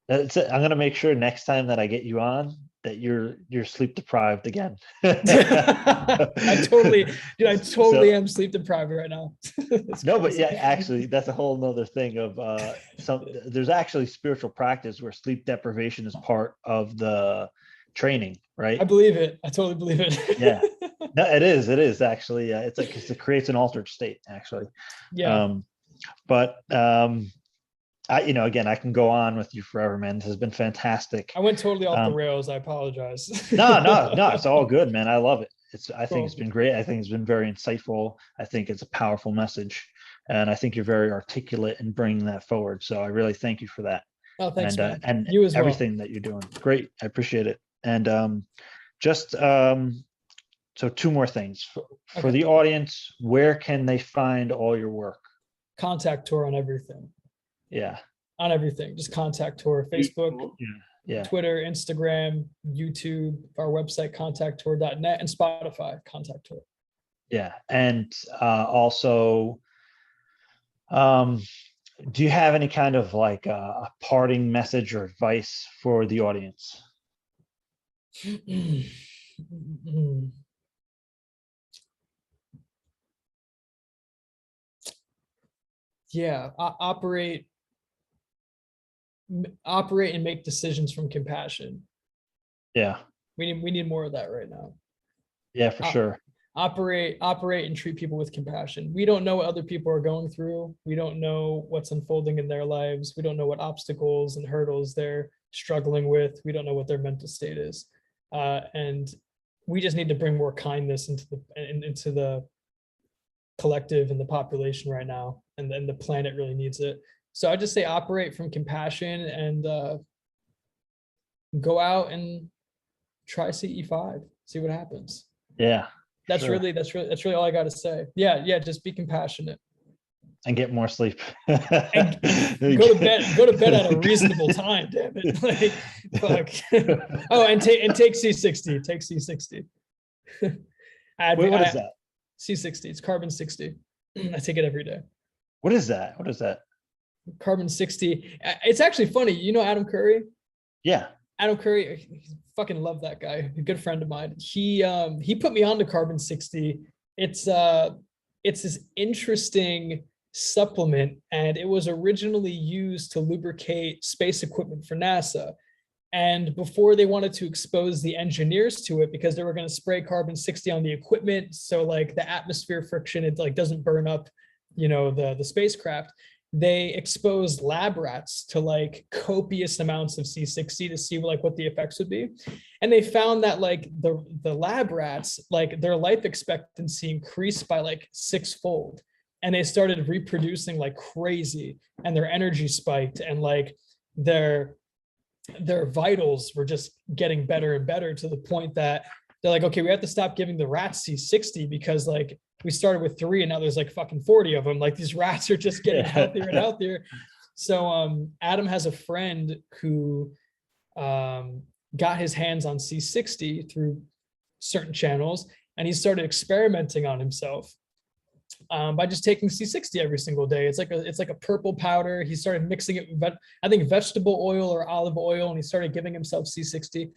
That's it. I'm gonna make sure next time that I get you on that you're sleep deprived again. I totally, dude, I totally So am sleep deprived right now. It's no, but crazy. yeah, actually, that's a whole nother thing of there's actually spiritual practice where sleep deprivation is part of the training, I right? believe it. I totally believe Yeah. it. No, it is. It is actually. It's like it creates an altered state, actually. Yeah. Um, but again, I can go on with you forever, man. This has been fantastic. I went totally off the Um, rails. I apologize. no, it's all good, man. I love it. I think it's Cool. been great. I think it's been very insightful. I think it's a powerful message, and I think you're very articulate in bringing that forward. So I really thank you for that, Oh, thanks, man. and You as well. everything that you're doing. Great, I appreciate it. And just so two more things for Okay. the audience. Where can they find all your work? Contact Tour on everything. Yeah. On everything. Just Contact Tour. Facebook, Yeah. Twitter, Instagram, YouTube, our website, contacttour.net, and Spotify, Contact Tour. Yeah. And also, do you have any kind of like a parting message or advice for the audience? Yeah, operate and make decisions from compassion. Yeah. We need more of that right now. Yeah, for sure. Operate and treat people with compassion. We don't know what other people are going through. We don't know what's unfolding in their lives. We don't know what obstacles and hurdles they're struggling with. We don't know what their mental state is. And we just need to bring more kindness into the collective and the population right now. And then the planet really needs it. So I just say operate from compassion and go out and try CE5, see what happens. Yeah. That's sure. really all I got to say. Yeah, just be compassionate and get more sleep. and go to bed at a reasonable time. Damn it! Like, fuck. Oh, and take C60. Take C60. What is that? C60. It's carbon 60. I take it every day. What is that? What is that? Carbon 60. It's actually funny. You know Adam Curry? Yeah. Adam Curry, fucking love that guy. A good friend of mine. He put me on to carbon 60. It's this interesting supplement, and it was originally used to lubricate space equipment for NASA. And before they wanted to expose the engineers to it, because they were going to spray carbon 60 on the equipment, so like the atmosphere friction, it like doesn't burn up, the spacecraft. They exposed lab rats to like copious amounts of C60 to see like what the effects would be. And they found that like the lab rats, like their life expectancy increased by like 6-fold. And they started reproducing like crazy, and their energy spiked, and like their vitals were just getting better and better, to the point that they're like, okay, we have to stop giving the rats C60 because like we started with 3 and now there's like fucking 40 of them. Like these rats are just getting healthier and healthier. So Adam has a friend who got his hands on C60 through certain channels, and he started experimenting on himself by just taking C60 every single day. It's like a purple powder. He started mixing it with, I think, vegetable oil or olive oil, and he started giving himself C60.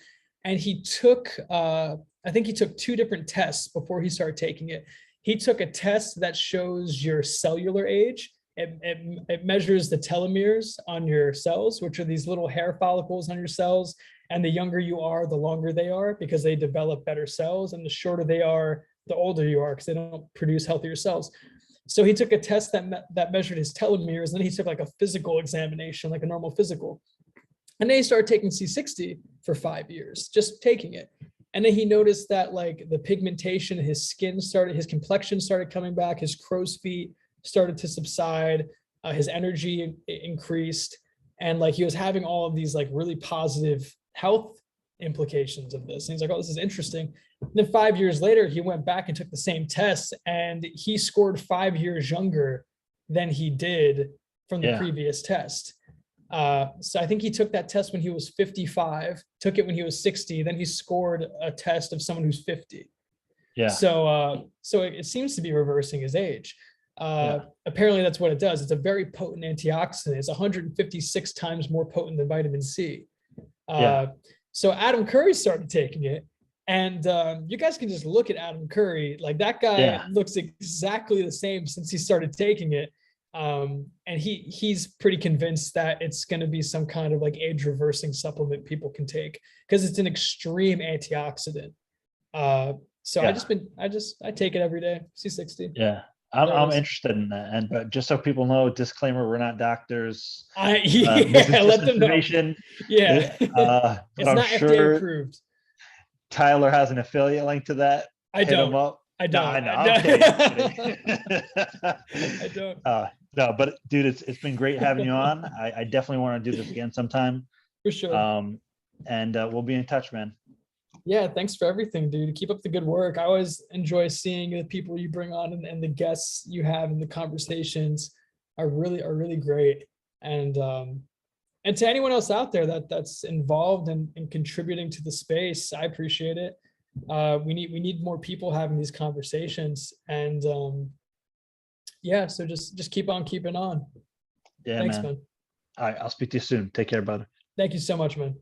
And he took, I think he took 2 different tests before he started taking it. He took a test that shows your cellular age. It measures the telomeres on your cells, which are these little hair follicles on your cells. And the younger you are, the longer they are, because they develop better cells. And the shorter they are, the older you are, because they don't produce healthier cells. So he took a test that measured his telomeres, and then he took like a physical examination, like a normal physical. And then he started taking C60 for 5 years, just taking it. And then he noticed that like the pigmentation, his complexion started coming back, his crow's feet started to subside, his energy increased, and like he was having all of these like really positive health implications of this. And he's like, oh, this is interesting. And then 5 years later, he went back and took the same test, and he scored 5 years younger than he did from the previous test. So I think he took that test when he was 55, took it when he was 60, then he scored a test of someone who's 50. Yeah. So it seems to be reversing his age. Apparently that's what it does. It's a very potent antioxidant. It's 156 times more potent than vitamin C. So Adam Curry started taking it, and you guys can just look at Adam Curry. Like, that guy looks exactly the same since he started taking it. And he's pretty convinced that it's going to be some kind of like age reversing supplement people can take, because it's an extreme antioxidant. So I take it every day. C60. Yeah. I'm interested in that. And but just so people know, disclaimer, we're not doctors. This is let just them know. information. Yeah. But It's I'm not sure FDA approved. Tyler has an affiliate link to that. I Hit him don't. up. I No, don't. I know. I'm kidding. I don't. No, but dude, it's been great having you on. I definitely want to do this again sometime. For sure. And we'll be in touch, man. Yeah, thanks for everything, dude. Keep up the good work. I always enjoy seeing the people you bring on, and the guests you have, and the conversations are really great. And to anyone else out there that's involved and contributing to the space, I appreciate it. We need more people having these conversations, and so just keep on keeping on. Yeah, Thanks, man. man. All right, I'll speak to you soon. Take care, brother. Thank you so much, man.